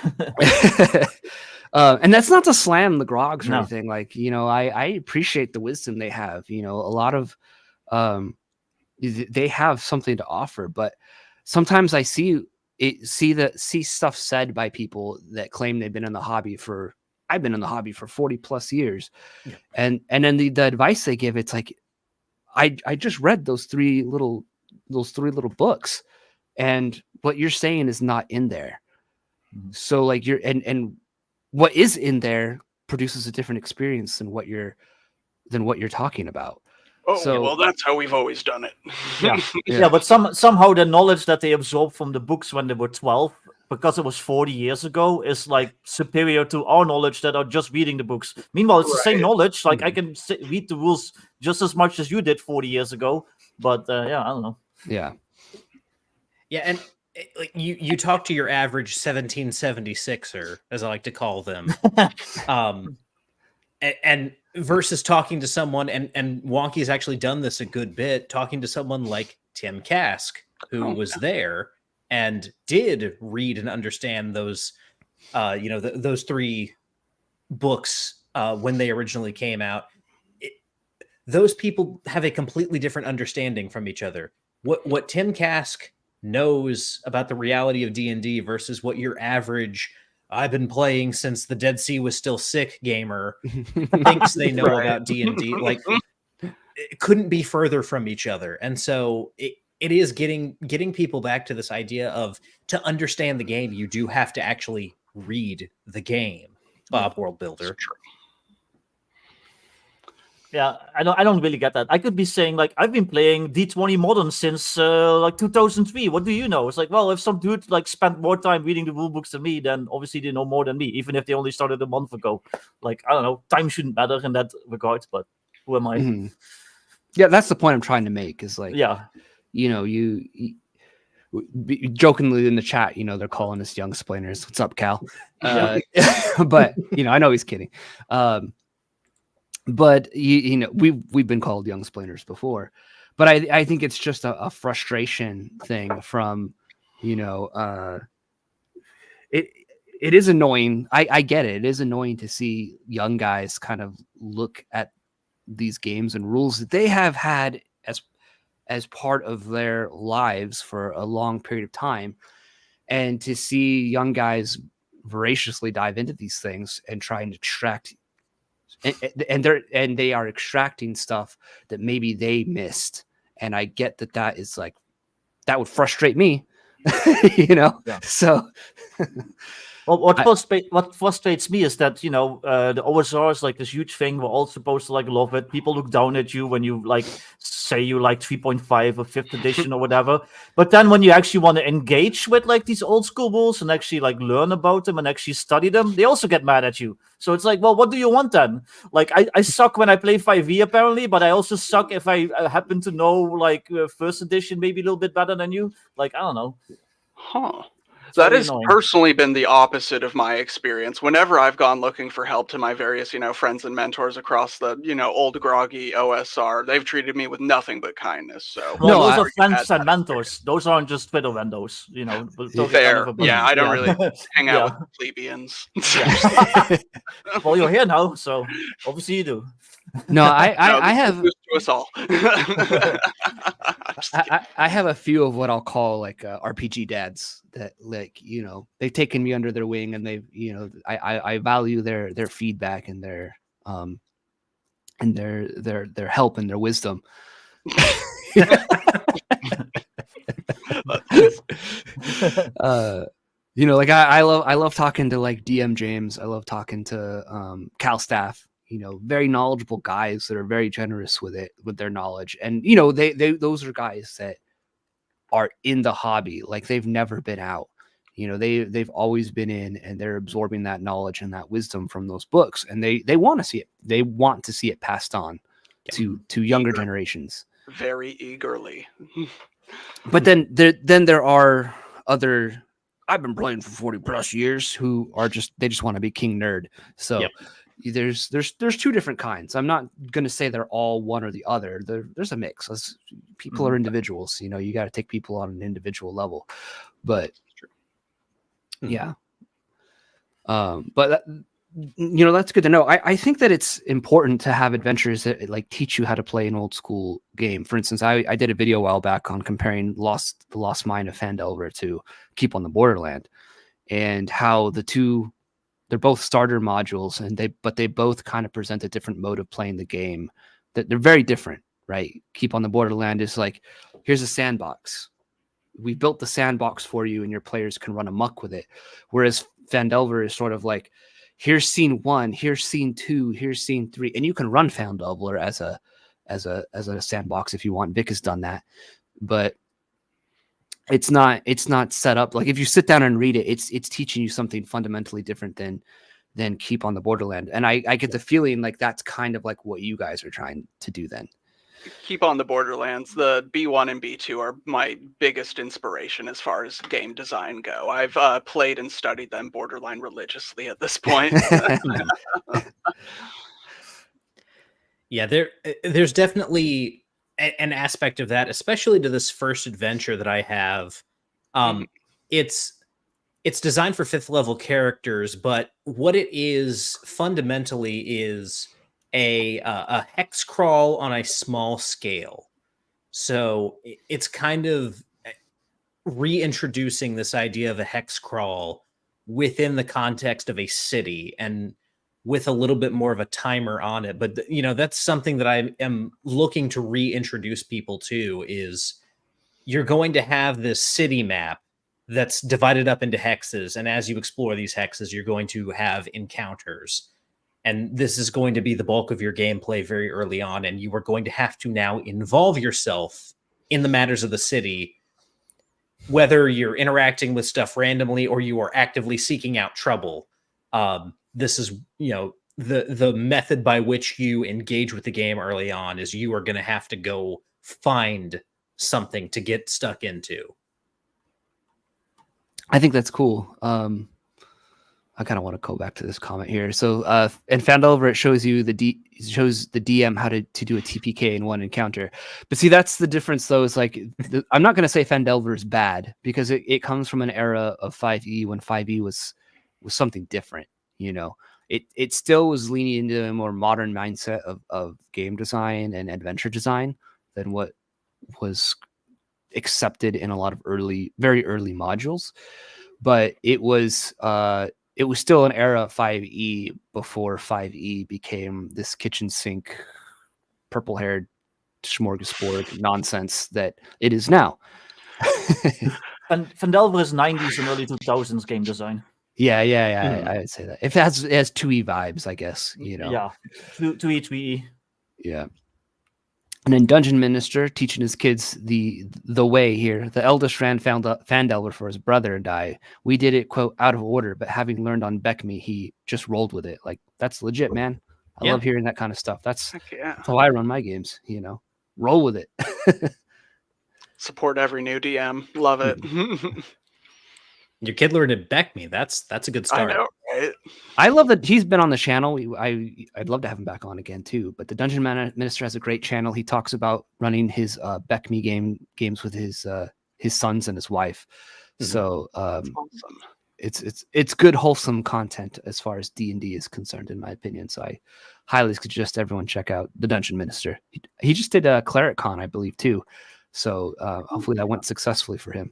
And that's not to slam the grogs or anything. Like, I appreciate the wisdom they have. A lot of they have something to offer, but sometimes I see stuff said by people that claim they've been in the hobby for 40 plus years. And then the advice they give, it's like, I just read those three little books, and what you're saying is not in there. So like and what is in there produces a different experience than what you're talking about. Oh, well, that's how we've always done it. Yeah, but somehow the knowledge that they absorbed from the books when they were 12, because it was 40 years ago, is like superior to our knowledge that are just reading the books. Meanwhile, it's the same knowledge. Like I can read the rules just as much as you did 40 years ago. But I don't know. Yeah, and you talk to your average 1776er, as I like to call them, and versus talking to someone, and Wonkee's actually done this a good bit, talking to someone like Tim Kask, who was there and did read and understand those, those three books when they originally came out. Those people have a completely different understanding from each other. What Tim Kask knows about the reality of D&D versus what your average I've been playing since the Dead Sea was still sick gamer thinks they know about D&D. Like, it couldn't be further from each other. And so it is getting people back to this idea of, to understand the game, you do have to actually read the game, Bob World Builder. Yeah, I don't really get that. I could be saying, like, I've been playing D20 Modern since like 2003. What do you know? It's like, well, if some dude like spent more time reading the rule books than me, then obviously they know more than me, even if they only started a month ago. Like, I don't know, time shouldn't matter in that regard, but who am I? Mm-hmm. Yeah, that's the point I'm trying to make, is like, you jokingly in the chat, they're calling us young splainers. What's up, Cal? But I know he's kidding. But we've been called young splainers before, but I think it's just a frustration thing from, it is annoying. I get it. It is annoying to see young guys kind of look at these games and rules that they have had as part of their lives for a long period of time, and to see young guys voraciously dive into these things and try and extract. And they are extracting stuff that maybe they missed, and I get that is like, that would frustrate me, So, well, what frustrates me is that the OSR is like this huge thing. We're all supposed to like love it. People look down at you when you like say you like 3.5 or 5th edition or whatever. But then when you actually want to engage with like these old school rules and actually like learn about them and actually study them, they also get mad at you. So it's like, well, what do you want then? Like, I suck when I play 5e apparently, but I also suck if I happen to know like 1st edition maybe a little bit better than you. Like, I don't know. Huh. That has personally been the opposite of my experience. Whenever I've gone looking for help to my various, friends and mentors across the, old groggy OSR, they've treated me with nothing but kindness. So those are friends and mentors. Those aren't just Twitter vendors, Fair. Yeah, I don't really hang out with plebeians. Well, you're here now, so obviously you do. No, I this is have news to us all. I have a few of what I'll call like RPG dads that, like, you know, they've taken me under their wing, and they've, you know, I value their feedback and their help and their wisdom. You know, like I love talking to like DM James. I love talking to Cal staff. You know, very knowledgeable guys that are very generous with their knowledge, and you know, they those are guys that are in the hobby, like they've never been out. You know, they've always been in, and they're absorbing that knowledge and that wisdom from those books, and they want to see it. They want to see it passed on to younger generations. Very eagerly. But then there are other. I've been playing for 40 plus years who are they just want to be king nerd. So there's two different kinds. I'm not going to say they're all one or the other. There's a mix. People are individuals. You know, you got to take people on an individual level. But yeah. But you know, that's good to know. I think that it's important to have adventures that like teach you how to play an old school game. For instance, I did a video a while back on comparing the Lost Mine of Phandelver to Keep on the Borderland, and how they're both starter modules, and they both kind of present a different mode of playing the game. That they're very different, right? Keep on the Borderland is like, here's a sandbox. We built the sandbox for you, and your players can run amok with it. Whereas Phandelver is sort of like, here's scene 1, here's scene 2, here's scene 3, and you can run Phandelver as a sandbox if you want. Vic has done that, but it's not set up like, if you sit down and read it, it's teaching you something fundamentally different than Keep on the Borderland. And I get the feeling like that's kind of like what you guys are trying to do then. Keep on the Borderlands. The B1 and B2 are my biggest inspiration as far as game design go. I've played and studied them borderline religiously at this point. Yeah, there's definitely an aspect of that, especially to this first adventure that I have. It's designed for 5th level characters, but what it is fundamentally is a hex crawl on a small scale. So it's kind of reintroducing this idea of a hex crawl within the context of a city, and with a little bit more of a timer on it. But you know, that's something that I am looking to reintroduce people to, is you're going to have this city map that's divided up into hexes, and as you explore these hexes, you're going to have encounters. And this is going to be the bulk of your gameplay very early on, and you are going to have to now involve yourself in the matters of the city, whether you're interacting with stuff randomly or you are actively seeking out trouble. This is, you know, the method by which you engage with the game early on, is you are going to have to go find something to get stuck into. I think that's cool. I kind of want to go back to this comment here. So, in Phandelver, it shows you the DM how to do a TPK in one encounter. But see, that's the difference, though. Is like, I'm not going to say Phandelver is bad, because it comes from an era of 5e when 5e was something different. You know, it still was leaning into a more modern mindset of game design and adventure design than what was accepted in a lot of very early modules. But it was still an era of 5e before 5e became this kitchen sink, purple-haired smorgasbord nonsense that it is now. And Phandelver is 90s and early 2000s game design. Yeah, I would say that. It has 2e vibes, I guess, you know. Yeah, 2e, 3e. Yeah. And then Dungeon Minister teaching his kids the way here. The eldest ran Phandelver for his brother and I. We did it, quote, out of order, but having learned on Beckme, he just rolled with it. Like, that's legit, man. I love hearing that kind of stuff. That's how I run my games, you know. Roll with it. Support every new DM. Love it. Your kid learned at Beckme. That's a good start. I know, right? I love that he's been on the channel. I'd love to have him back on again too. But the Dungeon Minister has a great channel. He talks about running his Beckme games with his sons and his wife. So awesome. it's good wholesome content as far as D&D is concerned, in my opinion. So I highly suggest everyone check out the Dungeon Minister. He just did a Cleric Con, I believe, too. So hopefully that went successfully for him.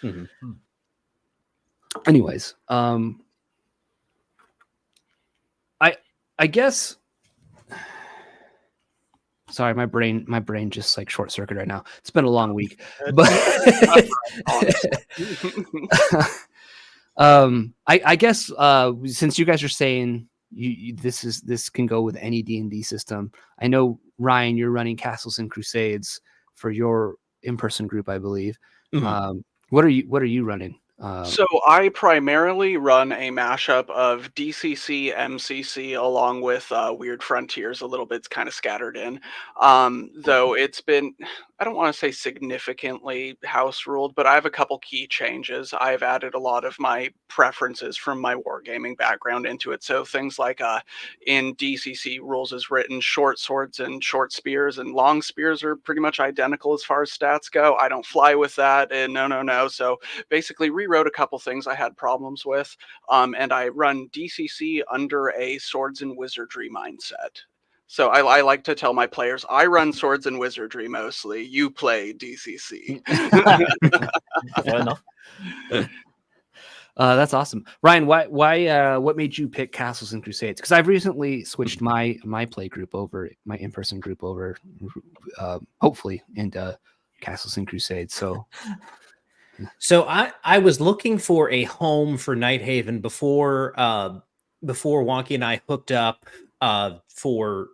Mm-hmm. Anyways, I guess. Sorry, my brain just like short circuit right now. It's been a long week, but I guess since you guys are saying this can go with any D&D system. I know Ryan, you're running Castles and Crusades for your in-person group, I believe. Mm-hmm. What are you running? So I primarily run a mashup of DCC, MCC, along with Weird Frontiers. A little bit's kind of scattered in, though it's been, I don't want to say significantly house ruled, but I have a couple key changes. I've added a lot of my preferences from my wargaming background into it. So things like in DCC rules is written, short swords and short spears and long spears are pretty much identical as far as stats go. I don't fly with that, and no. So basically rewrote a couple things I had problems with, and I run DCC under a swords and wizardry mindset. So I like to tell my players, I run swords and wizardry mostly. You play DCC. Fair enough. That's awesome, Ryan. Why? What made you pick Castles and Crusades? Because I've recently switched my play group over, my in-person group over, hopefully into Castles and Crusades. So I was looking for a home for Nighthaven before Wonkee and I hooked up for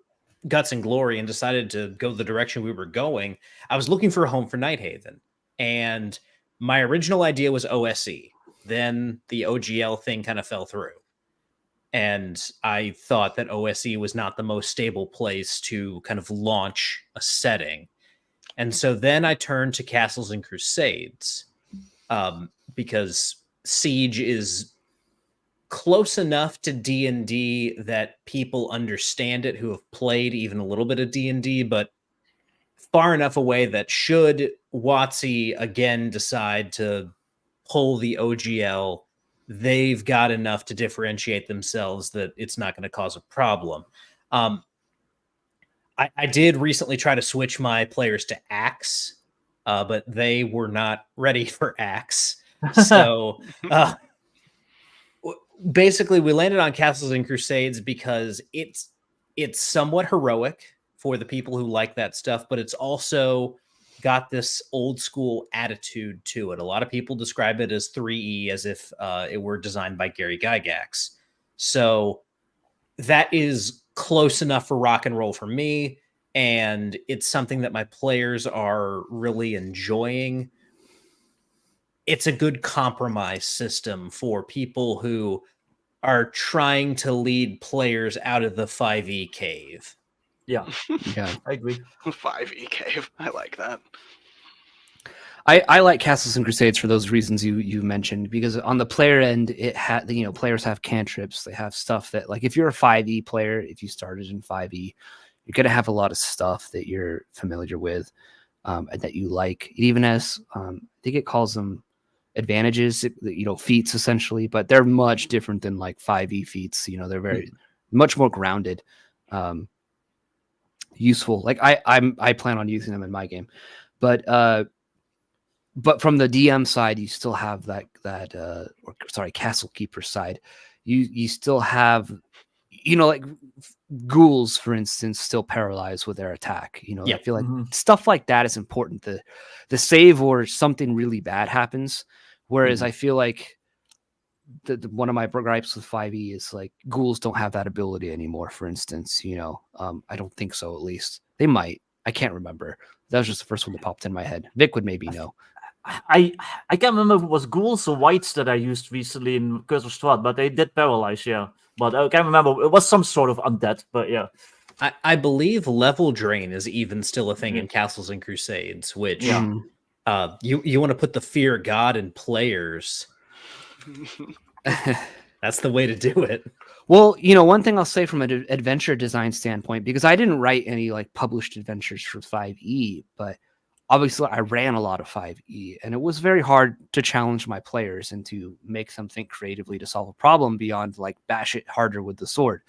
Guts and Glory and decided to go the direction we were going. I was looking for a home for Nighthaven, and my original idea was OSE. Then the OGL thing kind of fell through, and I thought that OSE was not the most stable place to kind of launch a setting. And so then I turned to Castles and Crusades, because Siege is close enough to D&D that people understand it who have played even a little bit of D&D, but far enough away that should WotC again decide to pull the OGL, they've got enough to differentiate themselves that it's not going to cause a problem. I did recently try to switch my players to Axe, but they were not ready for Axe. So basically, we landed on Castles and Crusades because it's somewhat heroic for the people who like that stuff, but it's also got this old school attitude to it. A lot of people describe it as 3E, as if it were designed by Gary Gygax. So that is close enough for rock and roll for me, and it's something that my players are really enjoying. It's a good compromise system for people who are trying to lead players out of the 5e cave. Yeah, yeah, I agree. 5e cave. I like that. I like Castles and Crusades for those reasons you mentioned, because on the player end, it had, players have cantrips. They have stuff that, like, if you're a 5e player, if you started in 5e, you're going to have a lot of stuff that you're familiar with, and that you like. It even has, I think it calls them advantages, feats essentially, but they're much different than like 5e feats. They're very much more grounded, useful. Like I plan on using them in my game, but from the DM side, you still have Castle Keeper side. You still have, like ghouls, for instance, still paralyzed with their attack. I feel like stuff like that is important. The save or something really bad happens. Whereas I feel like one of my gripes with 5e is like ghouls don't have that ability anymore. For instance, I don't think so. At least they might. I can't remember. That was just the first one that popped in my head. Vic would maybe know. I can't remember if it was ghouls or whites that I used recently in Curse of Strahd, but they did paralyze, yeah. But I can't remember. It was some sort of undead, but yeah. I believe level drain is even still a thing in Castles and Crusades, which you want to put the fear of God in players. That's the way to do it. Well, one thing I'll say from an adventure design standpoint, because I didn't write any like published adventures for 5e, but obviously I ran a lot of 5e, and it was very hard to challenge my players and to make them think creatively to solve a problem beyond like bash it harder with the sword.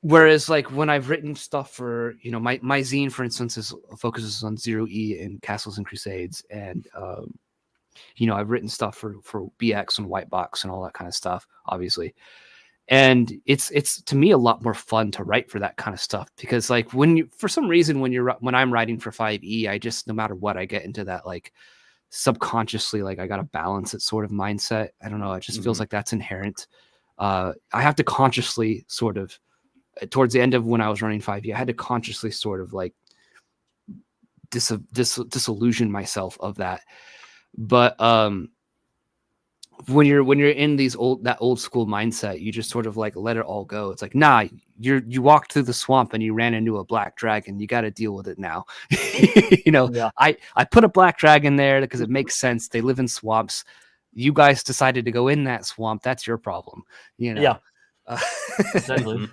Whereas like when I've written stuff for, you know, my zine, for instance, focuses on 0e and Castles and Crusades, and you know, I've written stuff for BX and White Box and all that kind of stuff, obviously. And it's to me a lot more fun to write for that kind of stuff, because like for some reason when I'm writing for 5e, I just, no matter what, I get into that like subconsciously, like I got to balance it sort of mindset. I don't know. It just feels like that's inherent. I have to consciously sort of, towards the end of when I was running 5e, I had to consciously sort of like disillusion myself of that. But when you're in that old school mindset, you just sort of like let it all go. It's like, nah, you walked through the swamp and you ran into a black dragon. You got to deal with it now. You know, I put a black dragon there because it makes sense. They live in swamps. You guys decided to go in that swamp. That's your problem. You know. Yeah. Exactly.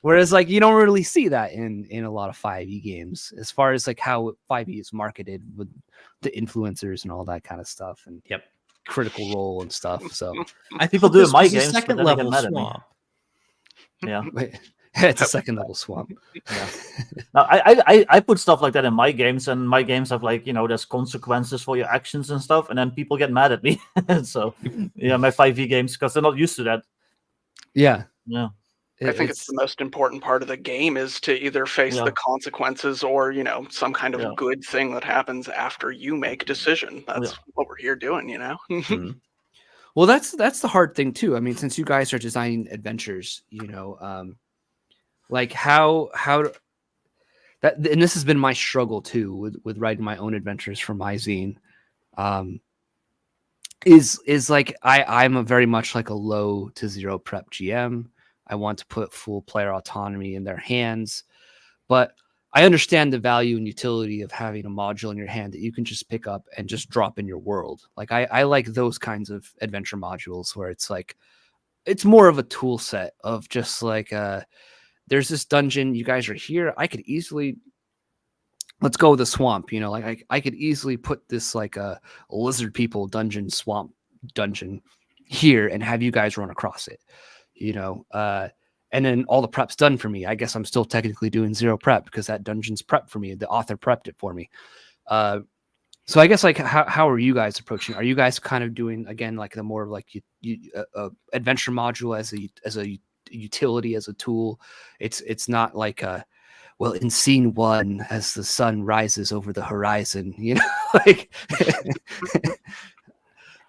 Whereas like you don't really see that in a lot of 5e games, as far as like how 5e is marketed with the influencers and all that kind of stuff, and Critical Role and stuff. So I people do in my games, second but then they level get mad at me. swamp. Yeah. It's a second level swamp. Yeah. Now, I put stuff like that in my games, and my games have like, you know, there's consequences for your actions and stuff, and then people get mad at me. So yeah, my 5e games, because they're not used to that. Yeah. Yeah. I think it's the most important part of the game is to either face the consequences or, you know, some kind of good thing that happens after you make a decision. That's what we're here doing, you know? Well, that's the hard thing too. I mean, since you guys are designing adventures, you know, like how that, and this has been my struggle too with writing my own adventures for my zine, is like I'm a very much like a low to zero prep GM. I want to put full player autonomy in their hands, but I understand the value and utility of having a module in your hand that you can just pick up and just drop in your world. Like I like those kinds of adventure modules where it's like, it's more of a tool set of just like, there's this dungeon, you guys are here. I could easily, let's go with the swamp, you know, like I could easily put this like a lizard people dungeon, swamp dungeon here and have you guys run across it. You know, and then all the prep's done for me. I guess I'm still technically doing zero prep because that dungeon's prepped for me. The author prepped it for me. So I guess like how are you guys approaching? Are you guys kind of doing again like the more like adventure module as a utility, as a tool? It's not like well, in scene 1 as the sun rises over the horizon, you know, like.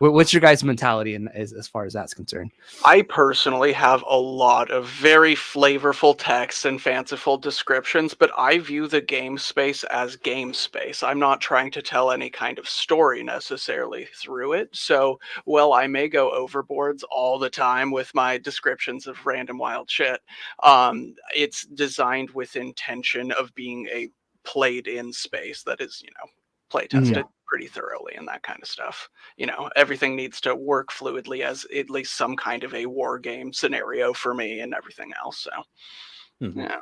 What's your guys' mentality as far as that's concerned? I personally have a lot of very flavorful texts and fanciful descriptions, but I view the game space as game space. I'm not trying to tell any kind of story necessarily through it. So, well, I may go overboards all the time with my descriptions of random wild shit. It's designed with intention of being a played in space that is, you know, play tested pretty thoroughly and that kind of stuff. You know, everything needs to work fluidly as at least some kind of a war game scenario for me and everything else. So yeah.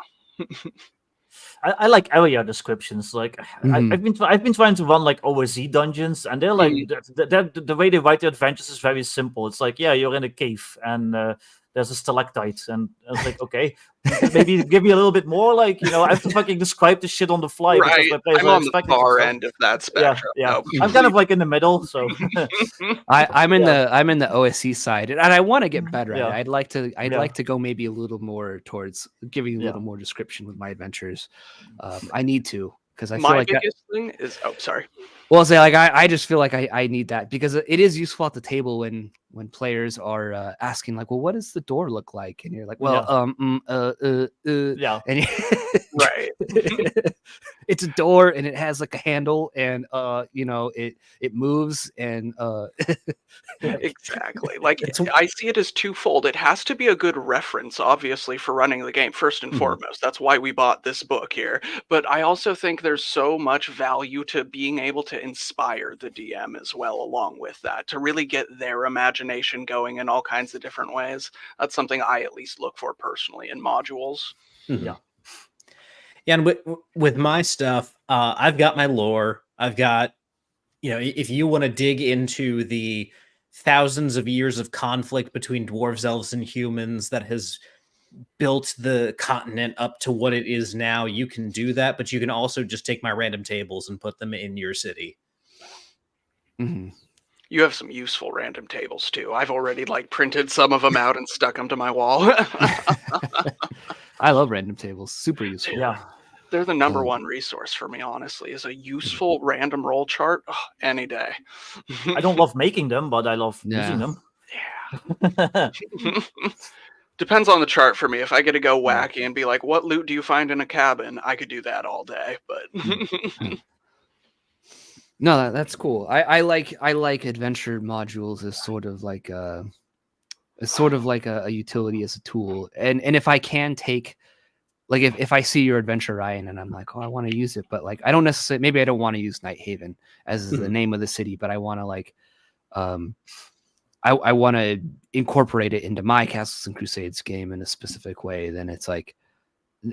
I like area descriptions. Like I've been trying to run like OSE dungeons, and they're like the way they write the adventures is very simple. It's like, yeah, you're in a cave and there's a stalactite, and I was like, okay, maybe give me a little bit more. Like, you know, I have to fucking describe the shit on the fly. Right, I'm on the far end of that spectrum. Yeah. I'm kind of like in the middle. So I'm in the OSE side, and I want to get better at it. I'd like to go maybe a little more towards giving a little more description with my adventures. I need to, because I feel like my biggest thing is sorry. Well, say like I just feel like I need that, because it is useful at the table when players are asking like, well, what does the door look like? And you're like, well, and right. It's a door and it has like a handle and you know, it moves and exactly. Like I see it as twofold. It has to be a good reference, obviously, for running the game first and foremost. That's why we bought this book here. But I also think there's so much value to being able to inspire the DM as well, along with that, to really get their imagination going in all kinds of different ways. That's something I at least look for personally in modules. Yeah. Yeah, and with my stuff, I've got my lore. I've got, if you want to dig into the thousands of years of conflict between dwarves, elves, and humans that has built the continent up to what it is now, you can do that, but you can also just take my random tables and put them in your city. Mm-hmm. You have some useful random tables too. I've already printed some of them out and stuck them to my wall. I love random tables. Super useful. Yeah. They're the number one resource for me, honestly, is a useful random roll chart any day. I don't love making them, but I love using them. Yeah. Depends on the chart for me. If I get to go wacky and be like, what loot do you find in a cabin? I could do that all day, but no, that's cool. I like adventure modules as sort of like a utility, as a tool. And if I can take, like, if I see your adventure, Ryan, and I'm like, oh, I want to use it, but I don't necessarily, maybe I don't want to use Night Haven as the name of the city, but I want to I want to incorporate it into my Castles and Crusades game in a specific way. Then it's like,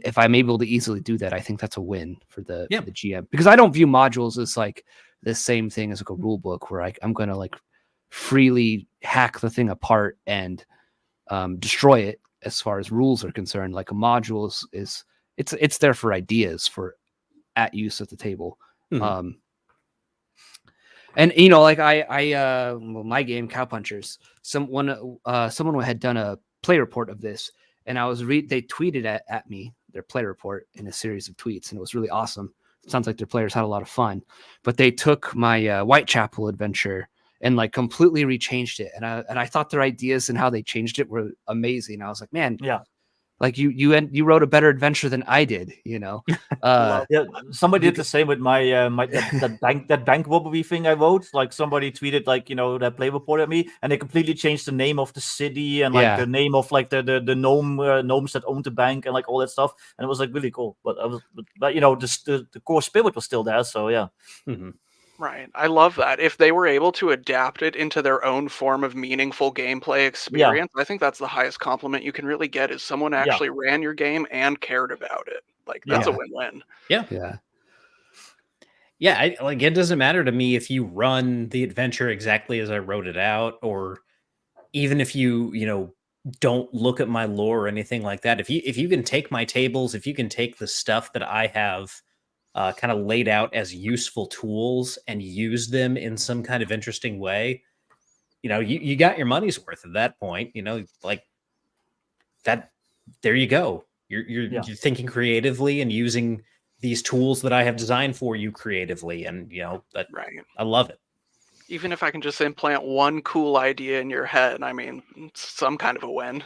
if I'm able to easily do that, I think that's a win for the GM, because I don't view modules as the same thing as a rule book where I'm going to freely hack the thing apart and destroy it. As far as rules are concerned, a module is it's there for ideas for at use at the table. Mm-hmm. And my game Cowpunchers, someone had done a play report of this, and they tweeted at me their play report in a series of tweets, and it was really awesome. It sounds like their players had a lot of fun, but they took my Whitechapel adventure and completely rechanged it. And I thought their ideas and how they changed it were amazing. I was like, man, yeah, you wrote a better adventure than I did, yeah, somebody did the same with my that bank robbery thing I wrote. Somebody tweeted that play report at me, and they completely changed the name of the city and the name of the gnomes that owned the bank and all that stuff, and it was really cool. But the core spirit was still there, so yeah. Mm-hmm. Right. I love that. If they were able to adapt it into their own form of meaningful gameplay experience, I think that's the highest compliment you can really get, is someone actually ran your game and cared about it. That's a win-win. Yeah. Yeah. Yeah, it doesn't matter to me if you run the adventure exactly as I wrote it out, or even if you don't look at my lore or anything like that. If you can take my tables, if you can take the stuff that I have kind of laid out as useful tools and use them in some kind of interesting way, you got your money's worth at that point. That there you go. You're thinking creatively and using these tools that I have designed for you creatively, and that I love it. Even if I can just implant one cool idea in your head, I mean, it's some kind of a win.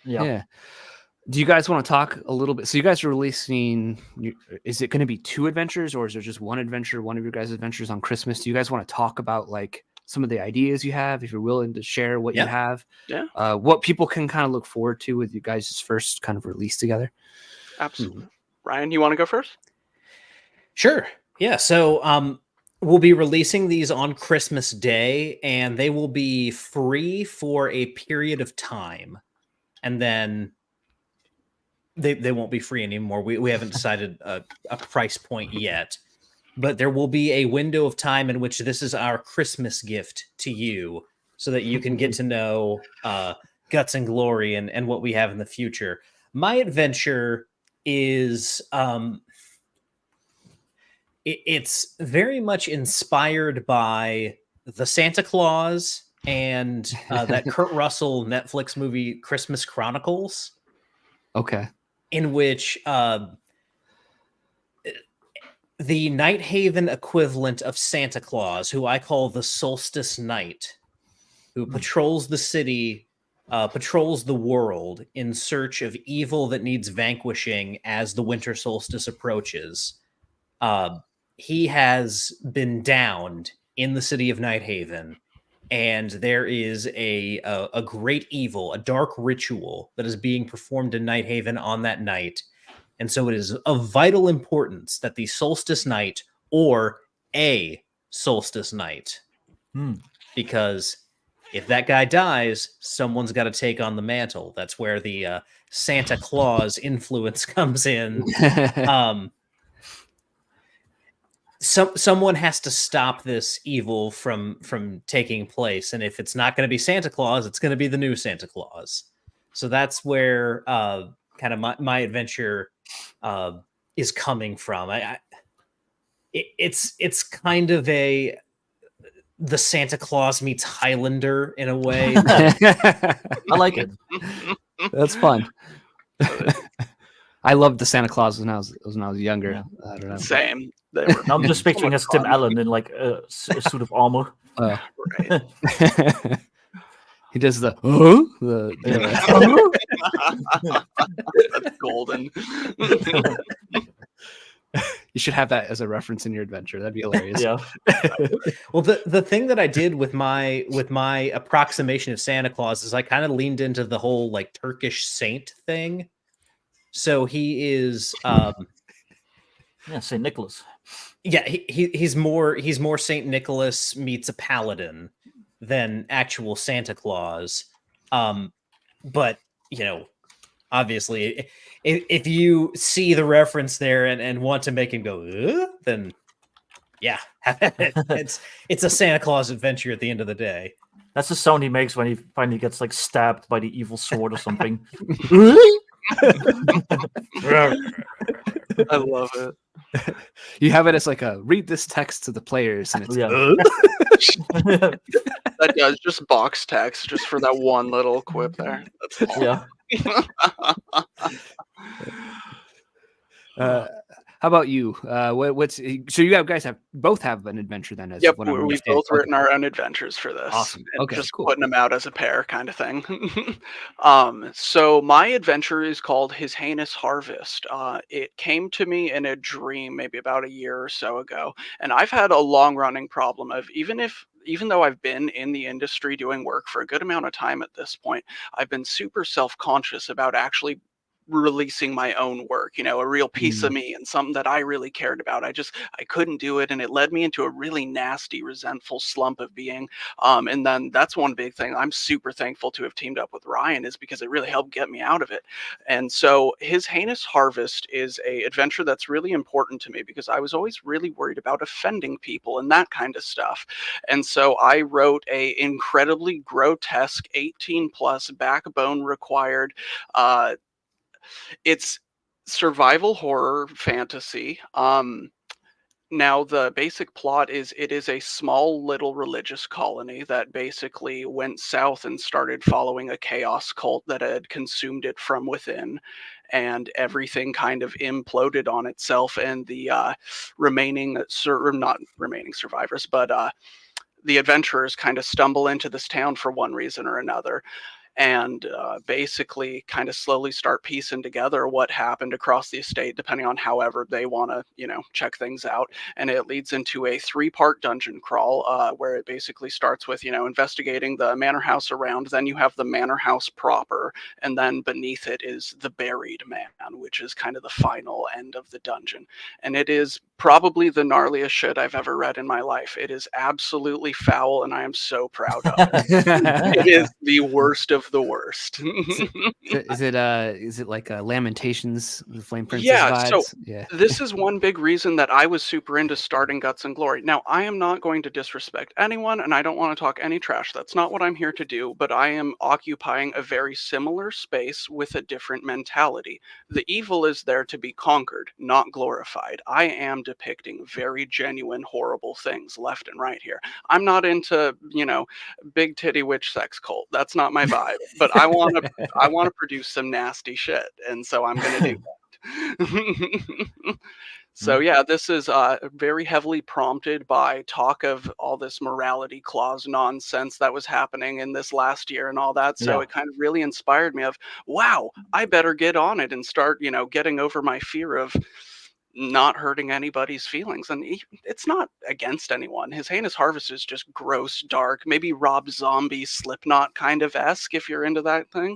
Yeah. Do you guys want to talk a little bit? So you guys are releasing, is it going to be 2 adventures, or is there just one adventure, one of your guys' adventures on Christmas? Do you guys want to talk about some of the ideas you have, if you're willing to share what you have? Yeah. What people can kind of look forward to with you guys' first kind of release together? Absolutely. Ryan, you want to go first? Sure. Yeah. So we'll be releasing these on Christmas Day, and they will be free for a period of time. And then they won't be free anymore. We haven't decided a price point yet, but there will be a window of time in which this is our Christmas gift to you, so that you can get to know Guts and Glory and what we have in the future. My adventure is it's very much inspired by the Santa Claus and that Kurt Russell Netflix movie Christmas Chronicles. Okay. In which the Night Haven equivalent of Santa Claus, who I call the Solstice Knight, who patrols the city, patrols the world in search of evil that needs vanquishing as the winter solstice approaches. He has been downed in the city of Night Haven, and there is a great evil, a dark ritual that is being performed in Night Haven on that night. And so it is of vital importance that the Solstice Knight, or a Solstice Knight, because if that guy dies, someone's got to take on the mantle. That's where the Santa Claus influence comes in. Someone has to stop this evil from taking place, and if it's not going to be Santa Claus, it's going to be the new Santa Claus. So that's where kind of my adventure is coming from. It's kind of the Santa Claus meets Highlander in a way. I like it. That's fun. I loved the Santa Claus when I was younger. Yeah. I don't know. Same. Now I'm just picturing as Tim Allen in like a suit of armor. Right. He does the That's golden. You should have that as a reference in your adventure. That'd be hilarious. Yeah. Well, the thing that I did with my approximation of Santa Claus is I kind of leaned into the whole like Turkish saint thing. So he is St. Nicholas. Yeah, he's more Saint Nicholas meets a paladin than actual Santa Claus. But obviously, if you see the reference there and want to make him go, then yeah, it's a Santa Claus adventure at the end of the day. That's the sound he makes when he finally gets like stabbed by the evil sword or something. I love it. You have it as like a read this text to the players, and it's That does just box text just for that one little quip there. That's all. Yeah. How about you? What's so you guys both have an adventure then? As Yep, what I'm we've both written our own adventures for this. Awesome. And Okay, just cool. putting them out as a pair kind of thing. So my adventure is called His Heinous Harvest. It came to me in a dream maybe about a year or so ago, and I've had a long-running problem of even though I've been in the industry doing work for a good amount of time at this point, I've been super self-conscious about actually releasing my own work, a real piece of me and something that I really cared about. I couldn't do it, and it led me into a really nasty, resentful slump of being. And then that's one big thing I'm super thankful to have teamed up with Ryan, is because it really helped get me out of it. And so His Heinous Harvest is a adventure that's really important to me because I was always really worried about offending people and that kind of stuff. And so I wrote a incredibly grotesque 18 plus backbone required it's survival horror fantasy. Now the basic plot is it is a small little religious colony that basically went south and started following a chaos cult that had consumed it from within, and everything kind of imploded on itself, and the not remaining survivors, but the adventurers kind of stumble into this town for one reason or another, and basically kind of slowly start piecing together what happened across the estate, depending on however they want to, check things out. And it leads into a 3-part dungeon crawl where it basically starts with, investigating the manor house around. Then you have the manor house proper, and then beneath it is the buried man, which is kind of the final end of the dungeon. And it is probably the gnarliest shit I've ever read in my life. It is absolutely foul, and I am so proud of it. It is the worst of the worst. Is it like Lamentations, the Flame Princess Yeah, vibes? so this is one big reason that I was super into starting Guts and Glory. Now, I am not going to disrespect anyone, and I don't want to talk any trash. That's not what I'm here to do, but I am occupying a very similar space with a different mentality. The evil is there to be conquered, not glorified. I am depicting very genuine, horrible things left and right here. I'm not into, big titty witch sex cult. That's not my vibe. But I want to produce some nasty shit, and so I'm going to do that. So yeah, this is very heavily prompted by talk of all this morality clause nonsense that was happening in this last year and all that. So it kind of really inspired me of, wow, I better get on it and start, getting over my fear of not hurting anybody's feelings. And it's not against anyone. His Heinous Harvest is just gross, dark, maybe Rob Zombie, Slipknot kind of esque if you're into that thing.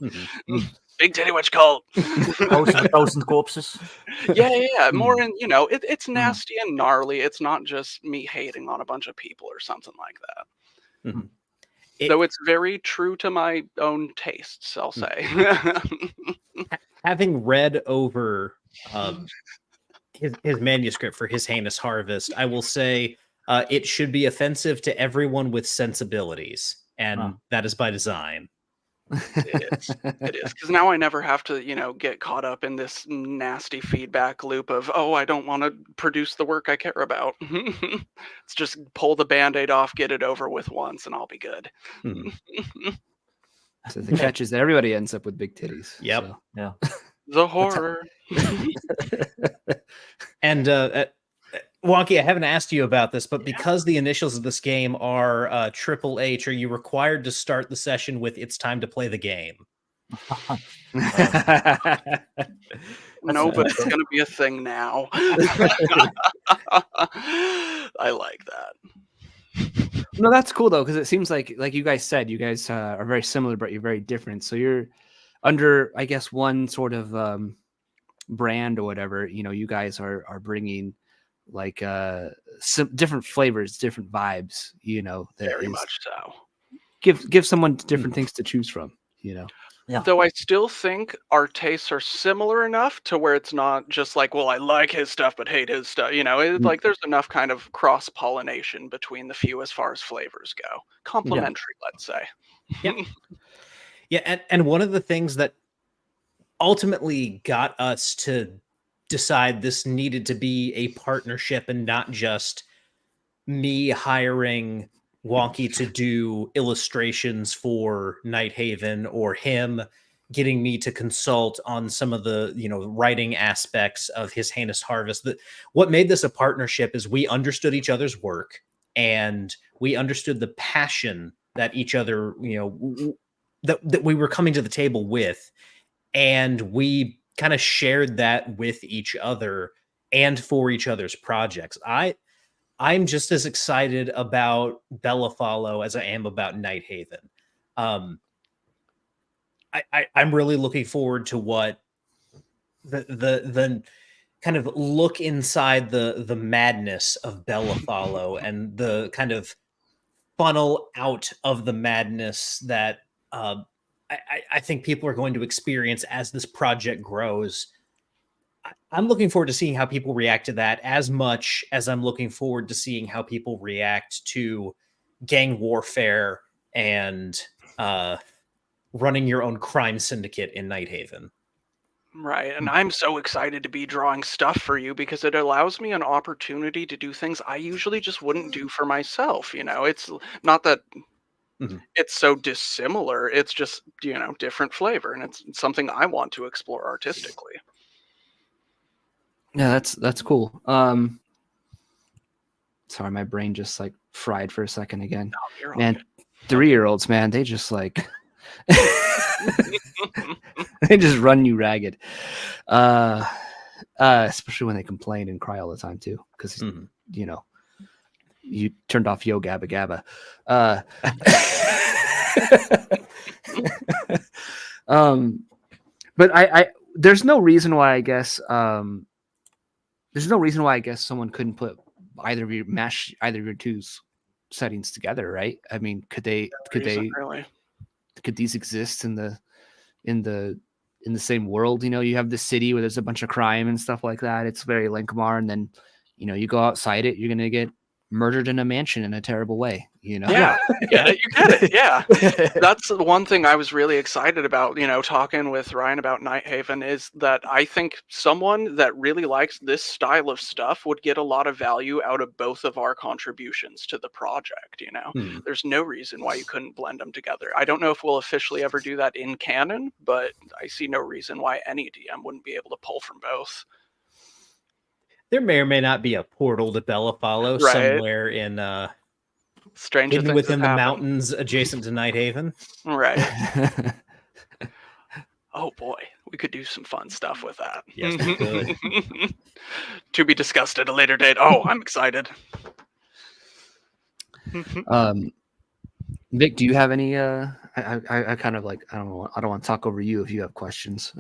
Big titty witch cult. House of 1,000 corpses. Yeah. More in, it's nasty and gnarly. It's not just me hating on a bunch of people or something like that. Though it's very true to my own tastes, I'll say. Having read over his manuscript for his heinous harvest, I will say it should be offensive to everyone with sensibilities, and that is by design. It is, because now I never have to, get caught up in this nasty feedback loop of, oh, I don't want to produce the work I care about. It's just pull the Band-Aid off, get it over with once, and I'll be good. So the catch is that everybody ends up with big titties. Yep. So. Yeah. The horror. And Wonkee, I haven't asked you about this, but because the initials of this game are Triple H, are you required to start the session with "It's time to play the game"? No, but it's going to be a thing now. I like that. No, that's cool though, because it seems like you guys said, you guys are very similar, but you're very different. So you're under, I guess, one sort of brand or whatever. You guys are bringing like some different flavors, different vibes. Very much so. Give someone different things to choose from. Yeah. Though I still think our tastes are similar enough to where it's not just like, well, I like his stuff but hate his stuff. Like there's enough kind of cross-pollination between the few as far as flavors go. Complementary, let's say. Yeah, and one of the things that ultimately got us to decide this needed to be a partnership and not just me hiring Wonkee to do illustrations for Nighthaven, or him getting me to consult on some of the writing aspects of his heinous harvest. What made this a partnership is we understood each other's work, and we understood the passion that each other that we were coming to the table with, and we kind of shared that with each other and for each other's projects. I'm just as excited about Bellafallow as I am about Nighthaven. I'm really looking forward to what the kind of look inside the madness of Bellafallow and the kind of funnel out of the madness that I think people are going to experience as this project grows. I'm looking forward to seeing how people react to that, as much as I'm looking forward to seeing how people react to gang warfare and running your own crime syndicate in Nighthaven. Right, and I'm so excited to be drawing stuff for you because it allows me an opportunity to do things I usually just wouldn't do for myself. It's not that it's so dissimilar. It's just, different flavor, and it's something I want to explore artistically. Yeah, that's cool. Sorry, my brain just like fried for a second again. No, man, 3-year-olds, man, they just like they just run you ragged. Especially when they complain and cry all the time too, because you turned off Yo Gabba Gabba. But I there's no reason why I guess someone couldn't put either of your two settings together, right? I mean, could these exist in the same world? You have the city where there's a bunch of crime and stuff like that. It's very Linkmar, and then you go outside it, you're gonna get murdered in a mansion in a terrible way. Yeah, you get it. Yeah, that's the one thing I was really excited about. Talking with Ryan about Nighthaven is that I think someone that really likes this style of stuff would get a lot of value out of both of our contributions to the project. There's no reason why you couldn't blend them together. I don't know if we'll officially ever do that in canon, but I see no reason why any DM wouldn't be able to pull from both. There may or may not be a portal to Bellafallow somewhere in Stranger hidden things within the happen. mountains adjacent to Nighthaven. Right. Oh boy, we could do some fun stuff with that. Yes, we could. To be discussed at a later date. Oh, I'm excited. Vic, do you have any? I kind of like I don't want to talk over you if you have questions.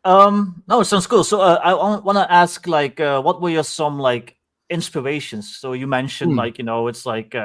No, it sounds cool. So I want to ask, like, what were some inspirations? So you mentioned it's like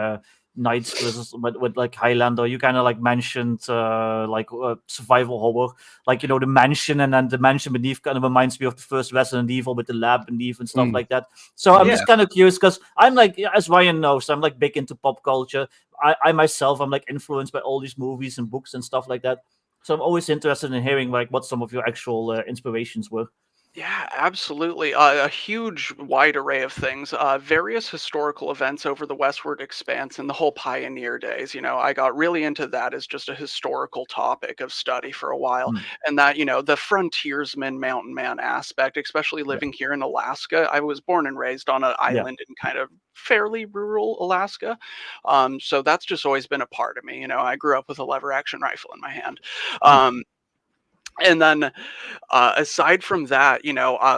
knights versus with like Highlander. You kind of like mentioned survival horror, like the mansion, and then the mansion beneath kind of reminds me of the first Resident Evil with the lab beneath and stuff like that. So I'm just kind of curious because I'm like, as Ryan knows, I'm like big into pop culture. I myself, I'm like influenced by all these movies and books and stuff like that. So I'm always interested in hearing like what some of your actual inspirations were. Yeah, absolutely. A huge, wide array of things. Various historical events over the Westward Expanse and the whole pioneer days. I got really into that as just a historical topic of study for a while. And that, the frontiersman, mountain man aspect, especially living here in Alaska. I was born and raised on an island in kind of fairly rural Alaska. So that's just always been a part of me. I grew up with a lever action rifle in my hand. And then, aside from that,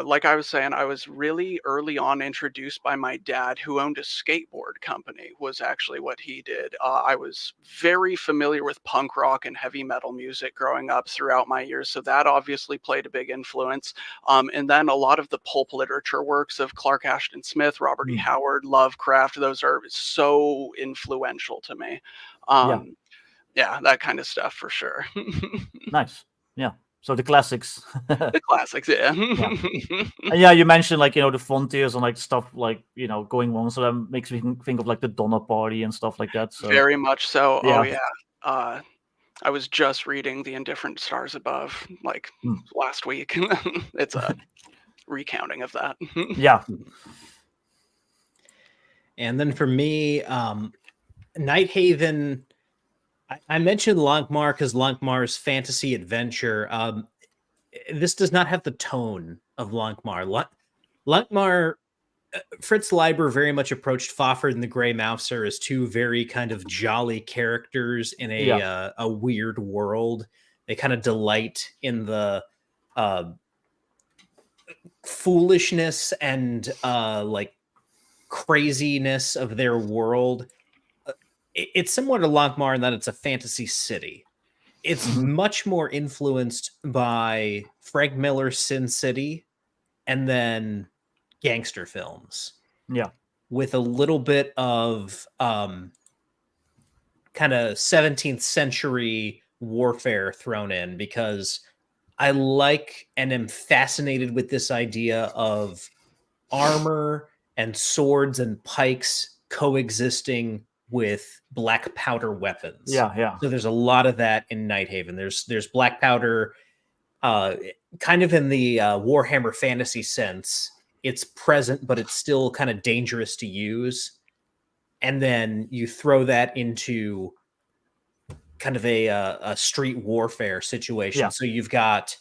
like I was saying, I was really early on introduced by my dad, who owned a skateboard company, was actually what he did. I was very familiar with punk rock and heavy metal music growing up throughout my years, so that obviously played a big influence. And then a lot of the pulp literature works of Clark Ashton Smith, Robert E. Howard, Lovecraft, those are so influential to me. Yeah, that kind of stuff for sure. Nice. Yeah. So the classics. The classics, yeah. And yeah, you mentioned like the frontiers and like stuff like going on, so that makes me think of like the Donner Party and stuff like that. So very much so. Oh yeah. I was just reading The Indifferent Stars Above like last week. It's a recounting of that. Yeah. And then for me, Nighthaven. I mentioned Lankhmar because Lankhmar's fantasy adventure. This does not have the tone of Lankhmar. Lankhmar, Fritz Leiber very much approached Fafhrd and the Grey Mouser as two very kind of jolly characters in a weird world. They kind of delight in the foolishness and like craziness of their world. It's similar to Lankhmar in that it's a fantasy city. It's much more influenced by Frank Miller's Sin City and then gangster films. Yeah. With a little bit of kind of 17th century warfare thrown in, because I like and am fascinated with this idea of armor and swords and pikes coexisting with black powder weapons. Yeah. So there's a lot of that in Nighthaven. There's black powder, kind of in the Warhammer fantasy sense. It's present, but it's still kind of dangerous to use. And then you throw that into kind of a street warfare situation. Yeah. So you've got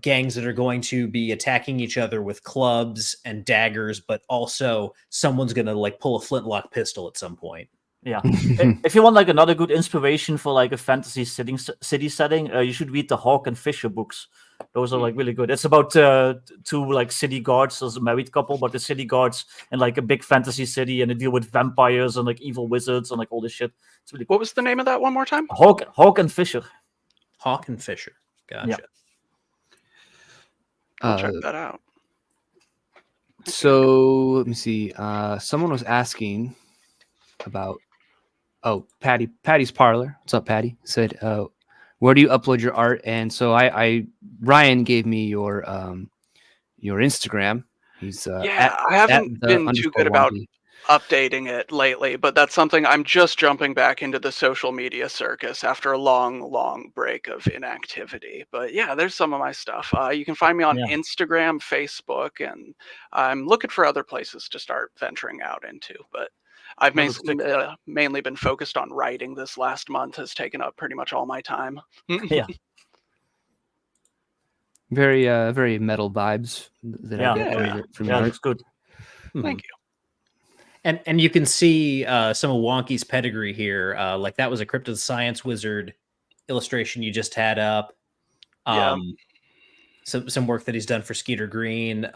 gangs that are going to be attacking each other with clubs and daggers, but also someone's going to like pull a flintlock pistol at some point. Yeah. If you want like another good inspiration for like a fantasy city setting, you should read the Hawk and Fisher books. Those are like really good. It's about two like city guards as a married couple, but the city guards in like a big fantasy city, and they deal with vampires and like evil wizards and like all this shit. It's really cool. What was the name of that one more time? Hawk and Fisher. Hawk and Fisher. Gotcha. Yeah. I'll check that out. So let me see. Someone was asking about Patty's Parlor. What's up, Patty? Said, where do you upload your art? And so Ryan gave me your Instagram. He's I haven't been too good about updating it lately, but that's something I'm just jumping back into the social media circus after a long break of inactivity. But yeah, there's some of my stuff. You can find me on Instagram, Facebook, and I'm looking for other places to start venturing out into. But I've mainly been focused on writing. This last month has taken up pretty much all my time. Yeah. Very metal vibes that I get from your it's good. Thank you. And you can see some of Wonkee's pedigree here. Like that was a Crypt of the Science Wizard illustration you just had up. Some work that he's done for Skeeter Green.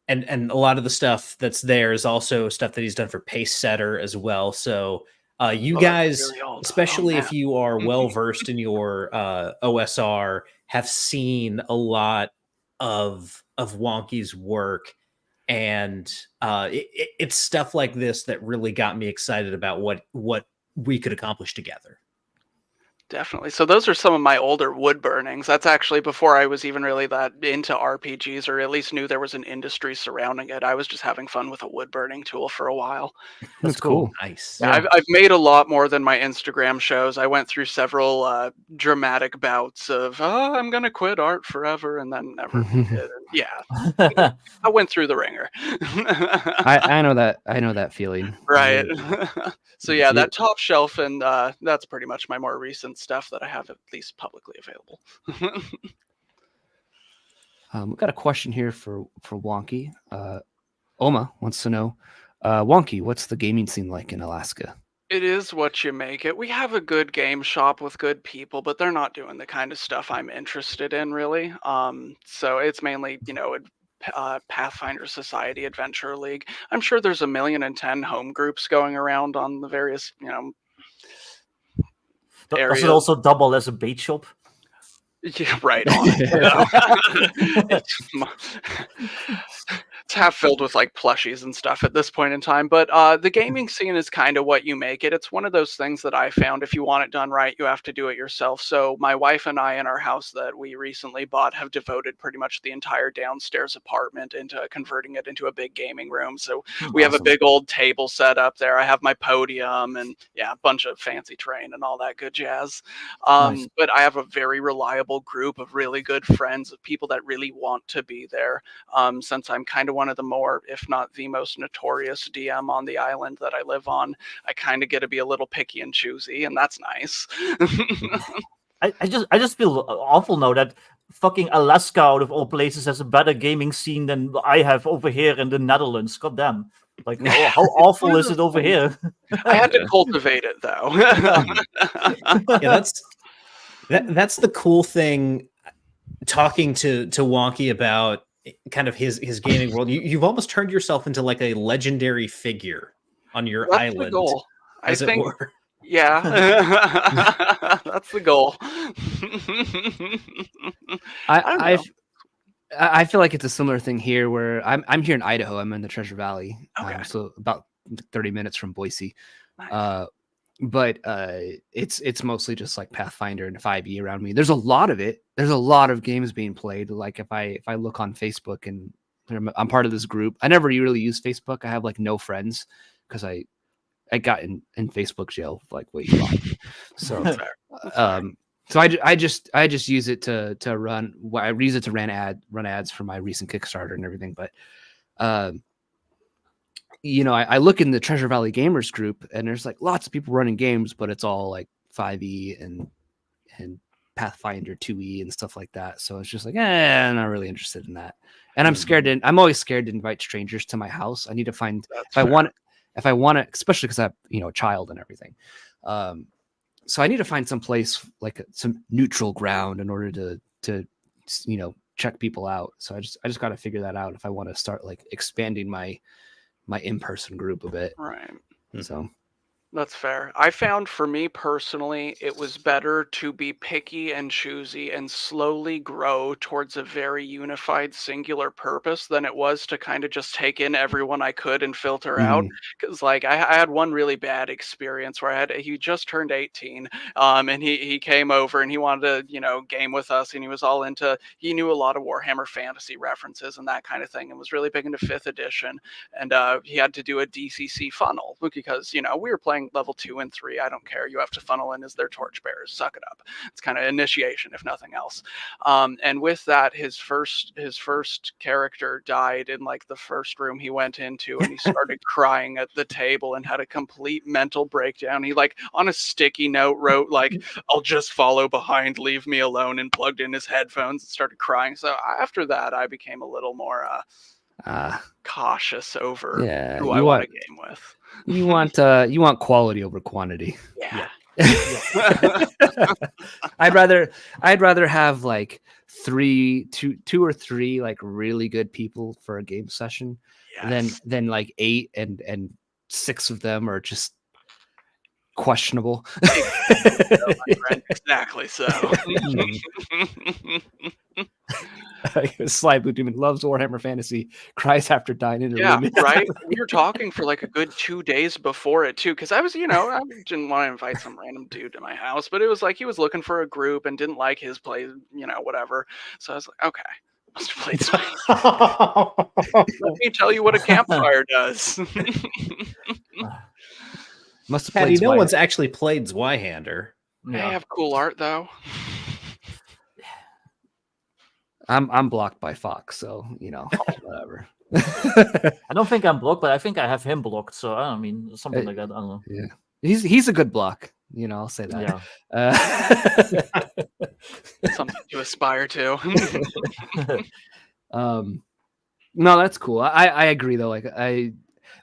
And a lot of the stuff that's there is also stuff that he's done for Pace Setter as well. So you guys, really especially if you are well versed in your OSR, have seen a lot of Wonkee's work. And it's stuff like this that really got me excited about what we could accomplish together. Definitely. So those are some of my older wood burnings. That's actually before I was even really that into RPGs, or at least knew there was an industry surrounding it. I was just having fun with a wood burning tool for a while. That's cool. Nice. Yeah, I've made a lot more than my Instagram shows. I went through several dramatic bouts of, oh, I'm going to quit art forever, and then never did. And yeah, I went through the ringer. I know that feeling. Right. So yeah, Do that top shelf, and that's pretty much my more recent stuff that I have at least publicly available. We've got a question here for Wonkee. Oma wants to know, Wonkee, what's the gaming scene like in Alaska? It is what you make it. We have a good game shop with good people, but they're not doing the kind of stuff I'm interested in, really. So it's mainly, Pathfinder Society, Adventure League. I'm sure there's 1,000,010 home groups going around on the various, Does areas. it also double as a bait shop? Yeah, right on. It's half filled with like plushies and stuff at this point in time. But the gaming scene is kind of what you make it. It's one of those things that I found, if you want it done right, you have to do it yourself. So my wife and I in our house that we recently bought have devoted pretty much the entire downstairs apartment into converting it into a big gaming room. So we have a big old table set up there. I have my podium and a bunch of fancy terrain and all that good jazz. Nice. But I have a very reliable group of really good friends, of people that really want to be there. Since I'm kind of one of the more, if not the most notorious DM on the island that I live on, I kind of get to be a little picky and choosy, and that's nice. I just feel awful now that fucking Alaska, out of all places, has a better gaming scene than I have over here in the Netherlands. God damn. Like, how awful is it over here? I had to cultivate it, though. Yeah, that's the cool thing. Talking to Wonkee about kind of his gaming world, you've almost turned yourself into like a legendary figure on your That's island. the goal. I think. Were. Yeah, that's the goal. I feel like it's a similar thing here, where I'm here in Idaho. I'm in the Treasure Valley, so about 30 minutes from Boise. Nice. But it's mostly just like Pathfinder and 5e around me. There's a lot of it. There's a lot of games being played. Like if I look on Facebook, and I'm part of this group. I never really use Facebook. I have like no friends because I got in Facebook jail like way too often. So so I just use it to run. I use it to run ads for my recent Kickstarter and everything. But I look in the Treasure Valley Gamers group, and there's like lots of people running games, but it's all like 5e and Pathfinder 2e and stuff like that. So it's just like, I'm not really interested in that. And I'm always scared to invite strangers to my house. I need to find, if I want to, especially because I have, a child and everything. So I need to find some place, like some neutral ground, in order to check people out. So I just got to figure that out if I want to start like expanding my in-person group a bit. Right. So That's fair. I found for me personally, it was better to be picky and choosy and slowly grow towards a very unified, singular purpose than it was to kind of just take in everyone I could and filter out. Because like I had one really bad experience where he just turned 18, and he came over and he wanted to game with us, and he was all into, he knew a lot of Warhammer Fantasy references and that kind of thing, and was really big into 5th edition, and he had to do a DCC funnel because we were playing level 2 and 3. I don't care. You have to funnel in as their torchbearers. Suck it up. It's kind of initiation, if nothing else. And with that, his first character died in like the first room he went into, and he started crying at the table and had a complete mental breakdown. He like on a sticky note wrote like, "I'll just follow behind, leave me alone," and plugged in his headphones and started crying. So after that, I became a little more cautious over who I want to game with. You want quality over quantity. Yeah. I'd rather have like two or three like really good people for a game session than like 8 and 6 of them are just questionable. Exactly so. Sly Blue Demon loves Warhammer Fantasy, cries after dying in a Yeah, room. right? We were talking for like a good 2 days before it too, because I was, I didn't want to invite some random dude to my house, but it was like he was looking for a group and didn't like his play, whatever. So I was like, okay, must have played some. Let me tell you what a campfire does. Must have Patty, played no Zweihander. one's actually played Zweihander. They have cool art though. I'm blocked by Fox, so whatever. I don't think I'm blocked, but I think I have him blocked. So I don't mean something like that. I don't know. Yeah, he's a good block. I'll say that. Yeah. Something to aspire to. No, that's cool. I agree though. Like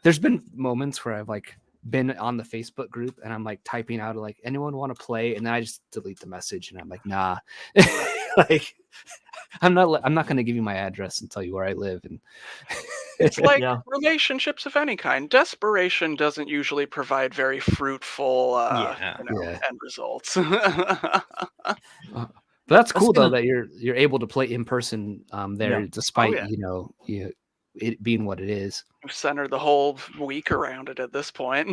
there's been moments where I've like been on the Facebook group and I'm like typing out like anyone want to play, and then I just delete the message and I'm like, nah. Like I'm not going to give you my address and tell you where I live. And it's like relationships of any kind. Desperation doesn't usually provide very fruitful end results. But that's cool though that you're able to play in person there, despite it being what it is. We've centered the whole week around it at this point.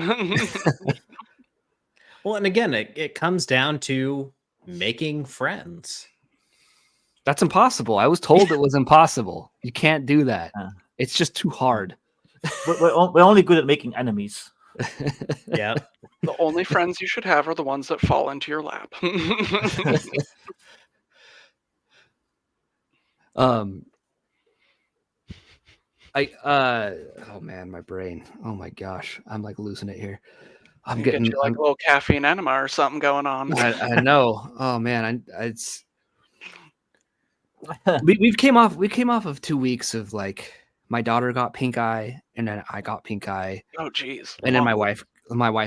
Well, and again, it comes down to making friends. That's impossible. I was told it was impossible. You can't do that. It's just too hard. We're only good at making enemies. Yeah. The only friends you should have are the ones that fall into your lap. Oh man, my brain. Oh my gosh, I'm like losing it here. I'm getting get you like a little caffeine enema or something going on. I know. Oh man, it's we came off of 2 weeks of like my daughter got pink eye and then I got pink eye. Oh geez. And then my wife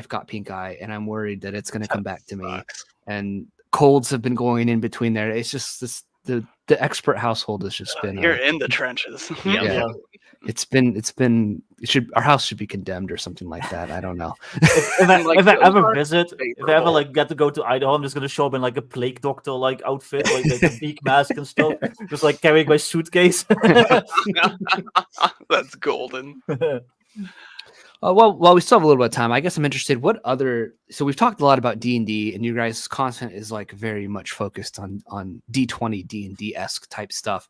got pink eye, and I'm worried that it's going to come back to me. And colds have been going in between there. It's just the expert household has just been. You're in the trenches. Yeah. Our house should be condemned or something like that. I don't know. If I ever visit, if I ever like get to go to Idaho, I'm just gonna show up in like a plague doctor like outfit, like a beak mask and stuff, just like carrying my suitcase. That's golden. Well, we still have a little bit of time. I guess I'm interested. So we've talked a lot about D&D, and you guys' content is like very mumuch focused on D20, D&D-esque type stuff.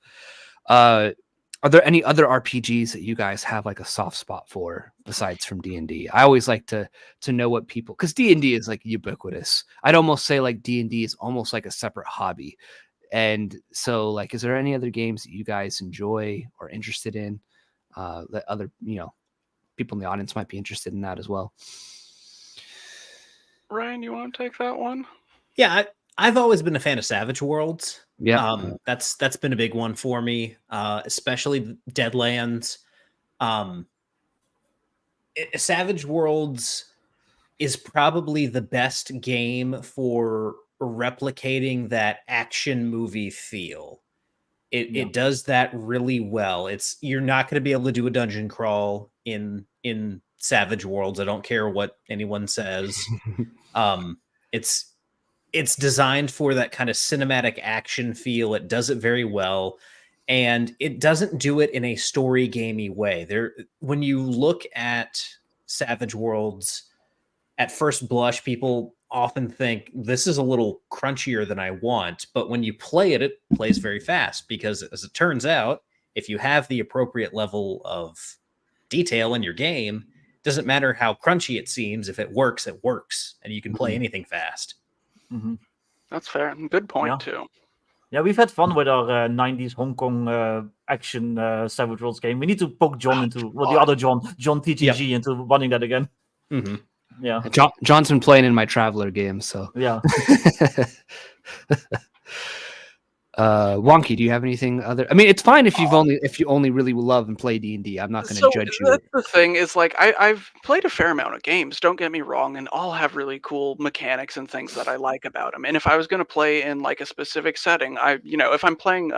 Are there any other RPGs that you guys have like a soft spot for besides from D&D? I always like to know what people, because D&D is like ubiquitous. I'd almost say like D&D is almost like a separate hobby. And so like, is there any other games that you guys enjoy or interested in that other, people in the audience might be interested in that as well? Ryan, you want to take that one? Yeah, I've always been a fan of Savage Worlds. Yeah, that's been a big one for me, especially Deadlands. Savage Worlds is probably the best game for replicating that action movie feel. It does that really well. You're not going to be able to do a dungeon crawl in Savage Worlds. I don't care what anyone says. It's designed for that kind of cinematic action feel. It does it very well, and it doesn't do it in a story gamey way. When you look at Savage Worlds, at first blush, people often think this is a little crunchier than I want, but when you play it, it plays very fast because, as it turns out, if you have the appropriate level of detail in your game, it doesn't matter how crunchy it seems. If it works, and you can play anything fast. Mm-hmm. That's fair. Good point too. Yeah, we've had fun with our 90s Hong Kong action Savage Worlds game. We need to poke John the other John TTG into running that again. Mm-hmm. Yeah, John's been playing in my Traveler game, so yeah. Wonkee, do you have anything other? I mean, it's fine if you only really love and play D&D. I'm not going to judge you. That's the thing is like I've played a fair amount of games. Don't get me wrong, and all have really cool mechanics and things that I like about them. And if I was going to play in like a specific setting, if I'm playing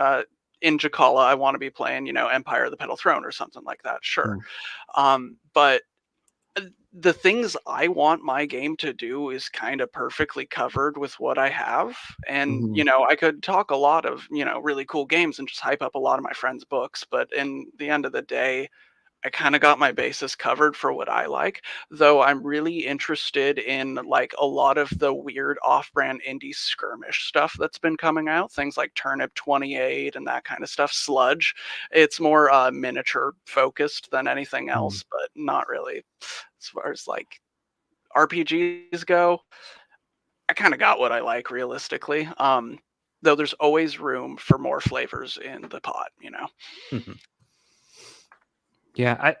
in Jakala, I want to be playing Empire of the Petal Throne or something like that. Sure, but the things I want my game to do is kind of perfectly covered with what I have. And, I could talk a lot of, really cool games and just hype up a lot of my friends' books. But in the end of the day, I kind of got my bases covered for what I like, though I'm really interested in like a lot of the weird off-brand indie skirmish stuff that's been coming out, things like Turnip 28 and that kind of stuff, Sludge. It's more miniature focused than anything else, but not really as far as like RPGs go. I kind of got what I like realistically. Though there's always room for more flavors in the pot, Yeah,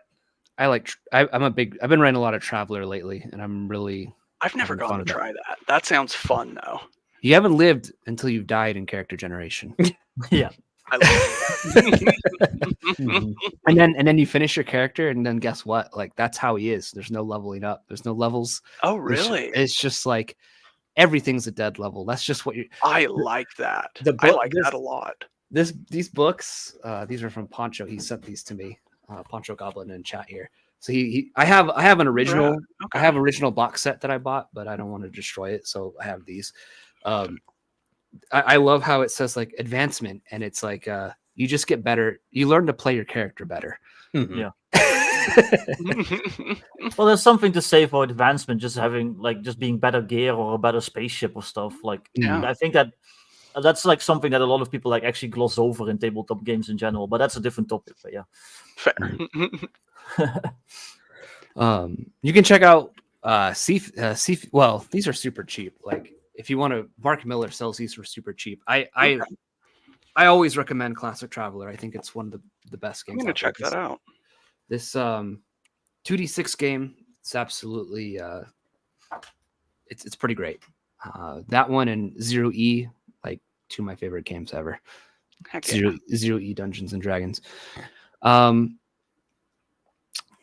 I've been writing a lot of Traveler lately, and I'm really. I've never gone to try that. That sounds fun though. You haven't lived until you've died in character generation. Yeah. I love and then you finish your character, and then guess what? Like that's how he is. There's no leveling up. There's no levels. Oh, really? It's just like everything's a dead level. That's just what you. I like that. I like that a lot. These books, these are from Poncho. He sent these to me, Poncho Goblin in chat here. So I have an original. Okay. I have original box set that I bought, but I don't want to destroy it, so I have these. I love how it says like advancement, and it's like you just get better. You learn to play your character better. Yeah. Well, there's something to say for advancement, just being better gear or a better spaceship or stuff. Like, I think that's like something that a lot of people like actually gloss over in tabletop games in general. But that's a different topic. But yeah, fair. You can check out well, these are super cheap. Like if you want to, Mark Miller sells these for super cheap. I always recommend Classic Traveler. I think it's one of the best games. I'm gonna check that out. This 2d6 game, it's absolutely it's pretty great. That one and 0E, like two of my favorite games ever. Heck yeah. 0E Dungeons and Dragons. Let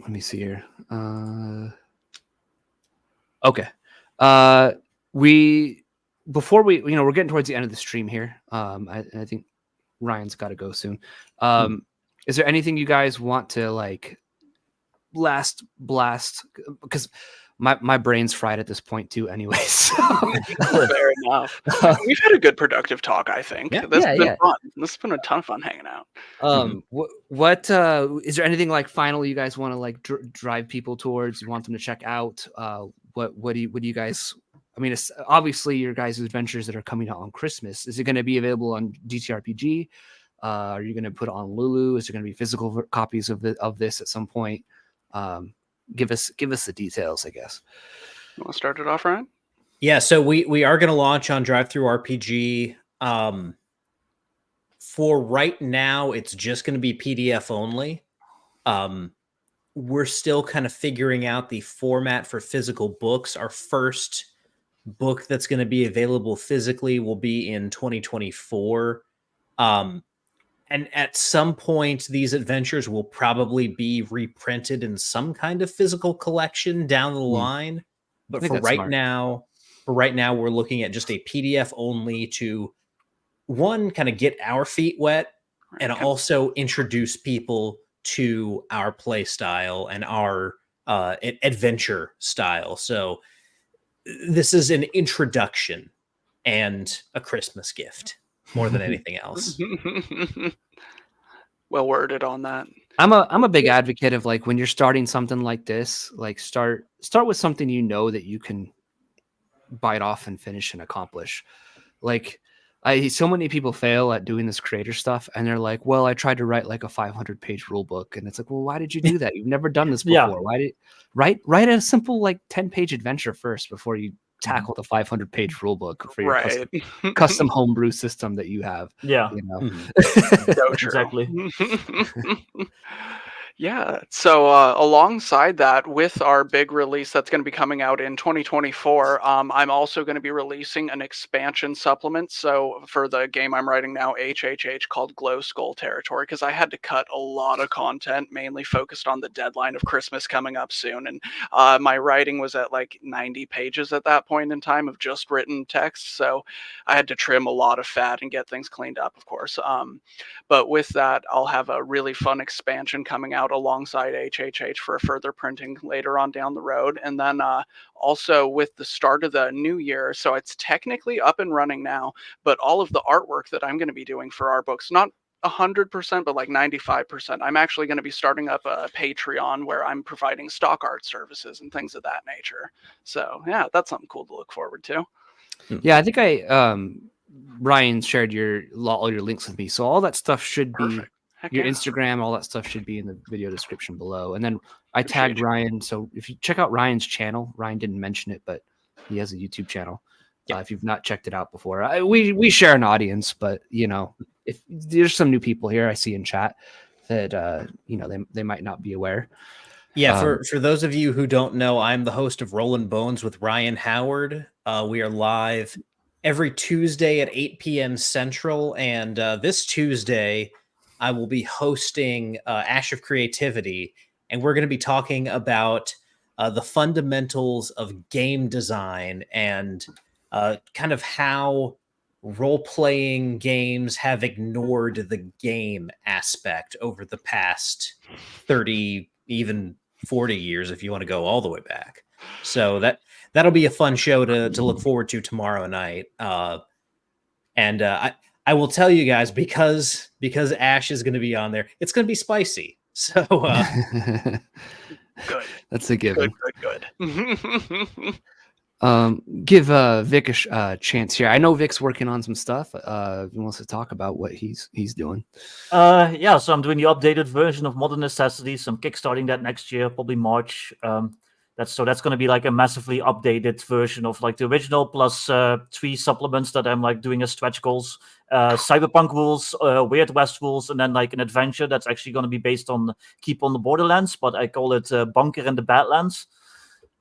me see here. Okay. Before we're getting towards the end of the stream here. I think Ryan's got to go soon. Is there anything you guys want to like blast? Because my brain's fried at this point too. Anyways, so. Fair enough. We've had a good productive talk. I think this has been fun. This has been a ton of fun hanging out. What is there anything like final you guys want to like drive people towards? You want them to check out? What do you guys? I mean, it's obviously your guys' adventures that are coming out on Christmas. Is it going to be available on DTRPG? Are you going to put it on Lulu? Is there going to be physical copies of this at some point? Give us the details, I guess. You want to start it off, Ryan? Yeah, so we are going to launch on Drive-Thru RPG. For right now, it's just going to be PDF only. We're still kind of figuring out the format for physical books. Our first book that's going to be available physically will be in 2024. And at some point, these adventures will probably be reprinted in some kind of physical collection down the line. But for right now, we're looking at just a PDF only to, one, kind of get our feet wet, and also introduce people to our play style and our adventure style. So this is an introduction and a Christmas gift more than anything else. Well worded on that. I'm a big advocate of like when you're starting something like this, like start with something that you can bite off and finish and accomplish. Like so many people fail at doing this creator stuff, and they're like, well, I tried to write like a 500-page rule book, and it's like, well, why did you do that? You've never done this before. Why write a simple like 10-page adventure first before you tackle the 500-page rule book for your custom homebrew system that you have. Yeah, So true. Exactly. Yeah. So alongside that, with our big release that's going to be coming out in 2024, I'm also going to be releasing an expansion supplement. So for the game I'm writing now, HHH, called Glow Skull Territory, because I had to cut a lot of content, mainly focused on the deadline of Christmas coming up soon. And my writing was at like 90 pages at that point in time of just written text. So I had to trim a lot of fat and get things cleaned up, of course. But with that, I'll have a really fun expansion coming out out alongside HHH for further printing later on down the road. And then also with the start of the new year, so it's technically up and running now, but all of the artwork that I'm going to be doing for our books, not 100%, but like 95%. I'm actually going to be starting up a Patreon where I'm providing stock art services and things of that nature. So yeah, that's something cool to look forward to. Yeah, I think Ryan shared all your links with me, so all that stuff should be your Instagram. All that stuff should be in the video description below. And then I tagged Ryan, so if you check out Ryan's channel, Ryan didn't mention it, but he has a YouTube channel. If you've not checked it out before, we share an audience, but if there's some new people here I see in chat that they might not be aware. Yeah, for those of you who don't know, I'm the host of Rollin' Bones with Ryan Howard. We are live every Tuesday at 8 p.m. Central, and this Tuesday I will be hosting Ash of Creativity, and we're going to be talking about the fundamentals of game design and kind of how role-playing games have ignored the game aspect over the past 30, even 40 years, if you want to go all the way back. So that'll be a fun show to look forward to tomorrow night. And I will tell you guys, because Ash is going to be on there, it's going to be spicy. So good. That's a given. Good. Give Vic a chance here. I know Vic's working on some stuff. He wants to talk about what he's doing. Yeah, so I'm doing the updated version of Modern Necessities. I'm kickstarting that next year, probably March. That's going to be like a massively updated version of like the original plus 3 supplements that I'm like doing as stretch goals. Cyberpunk rules, Weird West rules, and then like an adventure that's actually going to be based on Keep on the Borderlands, but I call it Bunker in the Badlands.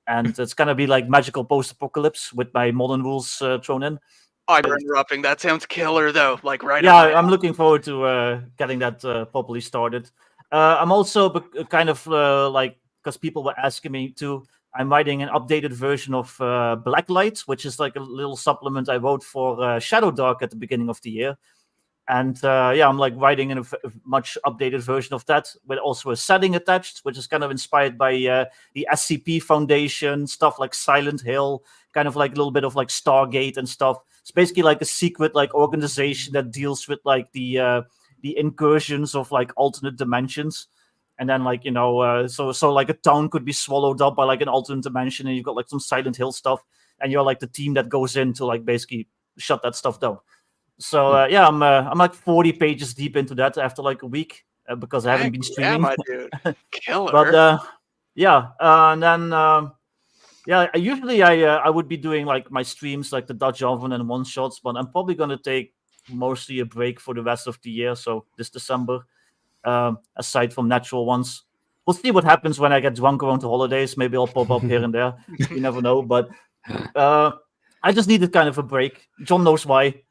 And it's going to be like magical post-apocalypse with my modern rules thrown in. I'm interrupting. That sounds killer, though. Like right. Yeah, I'm looking forward to getting that properly started. I'm also kind of like, because people were asking me to, I'm writing an updated version of Blacklight, which is like a little supplement I wrote for Shadow Dark at the beginning of the year. And I'm like writing in a much updated version of that with also a setting attached, which is kind of inspired by the SCP Foundation, stuff like Silent Hill, kind of like a little bit of like Stargate and stuff. It's basically like a secret like organization that deals with like the incursions of like alternate dimensions. And then like, so like a town could be swallowed up by like an alternate dimension, and you've got like some Silent Hill stuff, and you're like the team that goes in to like basically shut that stuff down. So I'm like 40 pages deep into that after like a week because I haven't been streaming. Yeah, my dude, killer. But and then usually I would be doing like my streams like the Dutch Oven and one shots, but I'm probably gonna take mostly a break for the rest of the year. So this December, aside from natural ones, we'll see what happens when I get drunk around the holidays. Maybe I'll pop up here and there. You never know. But I just needed kind of a break. John knows why.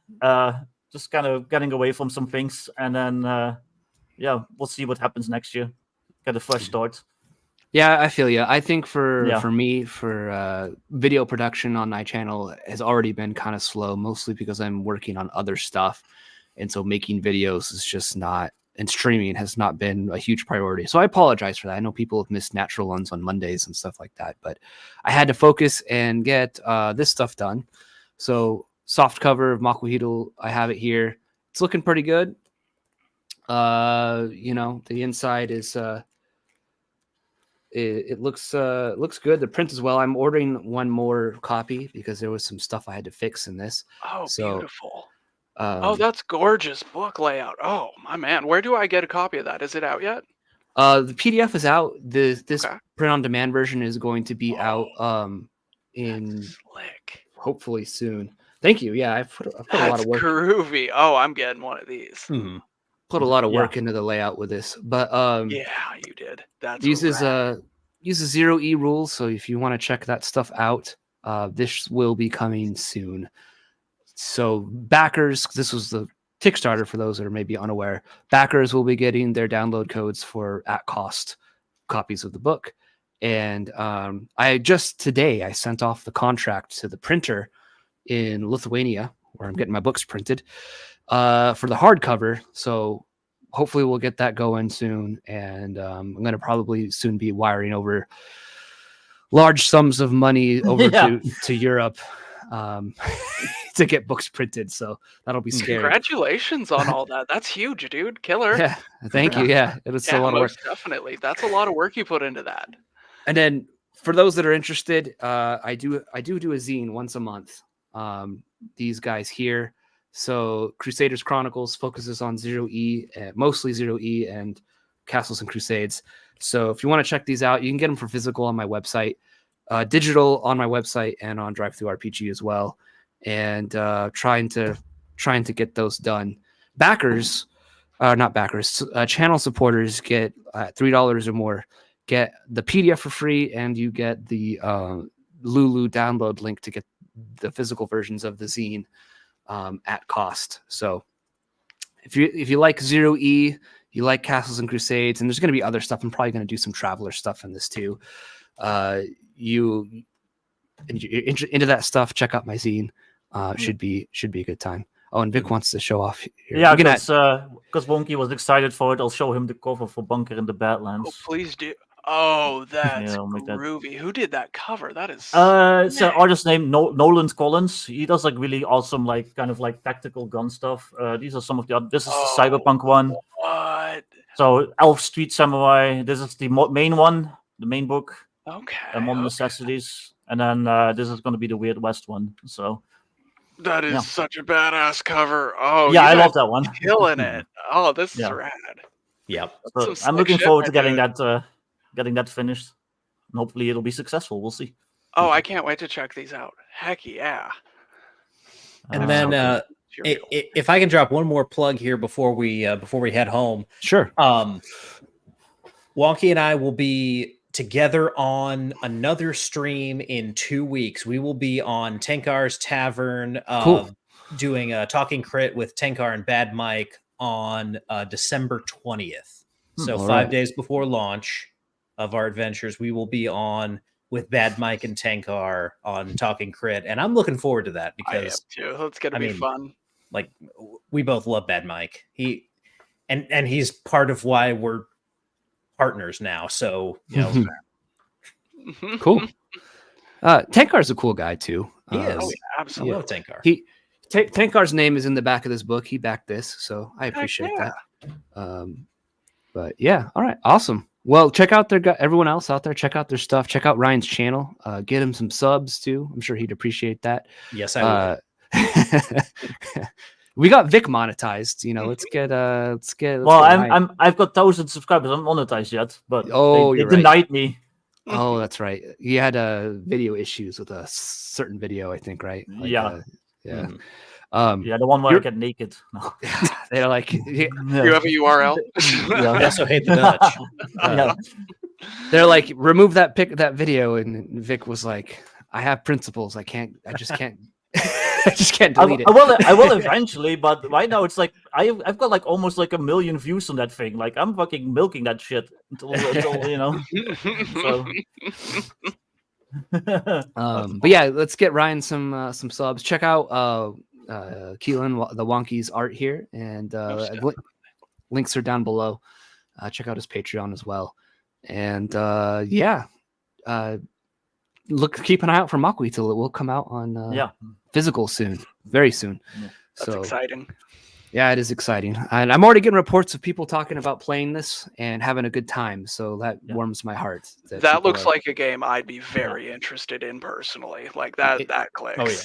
Just kind of getting away from some things, and then we'll see what happens next year. Get a fresh start. Yeah, I feel you. I think for me, video production on my channel has already been kind of slow, mostly because I'm working on other stuff, and so making videos is just not, and streaming has not been a huge priority. So I apologize for that. I know people have missed natural ones on Mondays and stuff like that, but I had to focus and get this stuff done. So soft cover of Makuhito, I have it here. It's looking pretty good. The inside is it looks good. The print as well. I'm ordering one more copy because there was some stuff I had to fix in this. Oh, so, beautiful. That's gorgeous book layout. Oh, my man. Where do I get a copy of that? Is it out yet? The PDF is out. This print on demand version is going to be out in slick. Hopefully soon. Thank you. Yeah, I put a lot of work. Groovy. Oh, I'm getting one of these. Put a lot of work into the layout with this, but yeah, you did. That's uses 0E rules. So if you want to check that stuff out, this will be coming soon. So backers, this was the Kickstarter for those that are maybe unaware. Backers will be getting their download codes for at cost copies of the book, and I just today I sent off the contract to the printer in Lithuania, where I'm getting my books printed, for the hardcover. So hopefully we'll get that going soon. And I'm going to probably soon be wiring over large sums of money over to Europe to get books printed. So that'll be scary. Congratulations on all that. That's huge, dude. Killer. Yeah, thank you. Yeah, it was a lot of work. Definitely. That's a lot of work you put into that. And then for those that are interested, I do a zine once a month. These guys here. So Crusaders Chronicles focuses on 0E, mostly 0E and Castles and Crusades. So if you want to check these out, you can get them for physical on my website, digital on my website, and on DriveThruRPG as well. And trying to get those done. Backers, not backers, channel supporters get $3 or more. Get the PDF for free, and you get the Lulu download link to get the physical versions of the zine at cost. So if you like 0E, you like Castles and Crusades, and there's going to be other stuff. I'm probably going to do some Traveler stuff in this too. You're into that stuff, check out my zine. Should be a good time. Oh, and Vic wants to show off here. Yeah, because Wonkee was excited for it. I'll show him the cover for Bunker in the Badlands. Oh, please do. Oh, that's groovy. Who did that cover? That is. It's an artist named Nolan Collins. He does like really awesome, like kind of like tactical gun stuff. These are some of the other. This is the Cyberpunk one. What? So Elf Street Samurai. This is the main one, the main book. Okay. Modern Necessities, and then this is going to be the Weird West one. So. That is such a badass cover. Oh, yeah, I love that one. Killing it. Oh, this is rad. Yep. So I'm looking forward to getting that finished, and hopefully it'll be successful. We'll see. Oh, I can't wait to check these out. Heck yeah. And then if I can drop one more plug here before we head home. Sure. Wonkee and I will be together on another stream in 2 weeks. We will be on Tenkar's Tavern, doing a Talking Crit with Tenkar and Bad Mike on December 20th. So 5 days before launch of our adventures, we will be on with Bad Mike and Tenkar on Talking Crit, and I'm looking forward to that because it's gonna be fun. Like, we both love Bad Mike. And he's part of why we're partners now. So cool. Tenkar's a cool guy too. He is. Absolutely. I love Tenkar. Tenkar's name is in the back of this book. He backed this, so I appreciate that. But yeah, all right, awesome. Well, check out everyone else out there. Check out their stuff. Check out Ryan's channel. Get him some subs too. I'm sure he'd appreciate that. Yes, I would. We got Vic monetized. Let's get. I've got 1,000 subscribers. I'm monetized yet, but they denied me. Oh, that's right. You had video issues with a certain video, I think, right? Like, yeah. The one where I get naked. No. They're like, you have a URL. I also hate the Dutch. They're like, remove that video, and Vic was like, I have principles. I just can't. I just can't delete it. I will eventually, but right now it's like I've got like almost like 1 million views on that thing. Like I'm fucking milking that shit until So. But yeah, let's get Ryan some subs. Check out Keelan the Wonkee's art here, and links are down below. Check out his Patreon as well, and keep an eye out for Makwi till it will come out on physical soon, very soon. That's exciting. Yeah, it is exciting, and I'm already getting reports of people talking about playing this and having a good time. So that warms my heart. That looks like a game I'd be very interested in personally. Like that clicks. Oh yeah.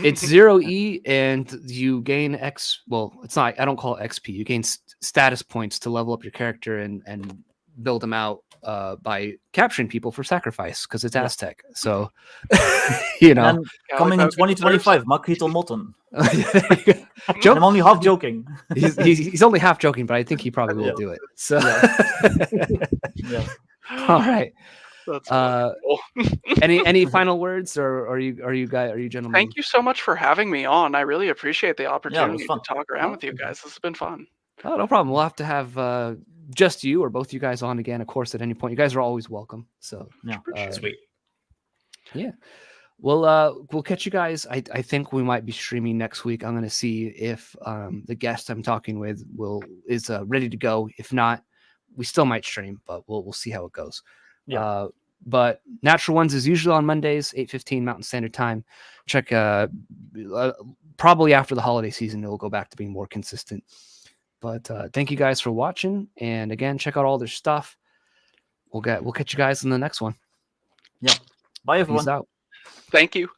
It's 0E, and you gain X. Well, it's not. I don't call it XP. You gain status points to level up your character and build them out by capturing people for sacrifice because it's Aztec. So, And coming in 2025, Makito Moton. I'm only half joking. He's only half joking, but I think he probably will do it. So, all right. That's cool. Any final words, or are you gentlemen? Thank you so much for having me on. I really appreciate the opportunity to talk around with you guys. This has been fun. Oh, no problem. We'll have to have just you or both you guys on again, of course, at any point. You guys are always welcome. So sweet. Yeah. We'll catch you guys. I think we might be streaming next week. I'm going to see if the guest I'm talking with is ready to go. If not, we still might stream, but we'll see how it goes. Yeah. But Natural Ones is usually on Mondays, 8:15 Mountain Standard Time. Check probably after the holiday season, it will go back to being more consistent. But thank you guys for watching, and again, check out all their stuff. We'll catch you guys in the next one. Yeah. Bye, everyone. Peace out. Thank you.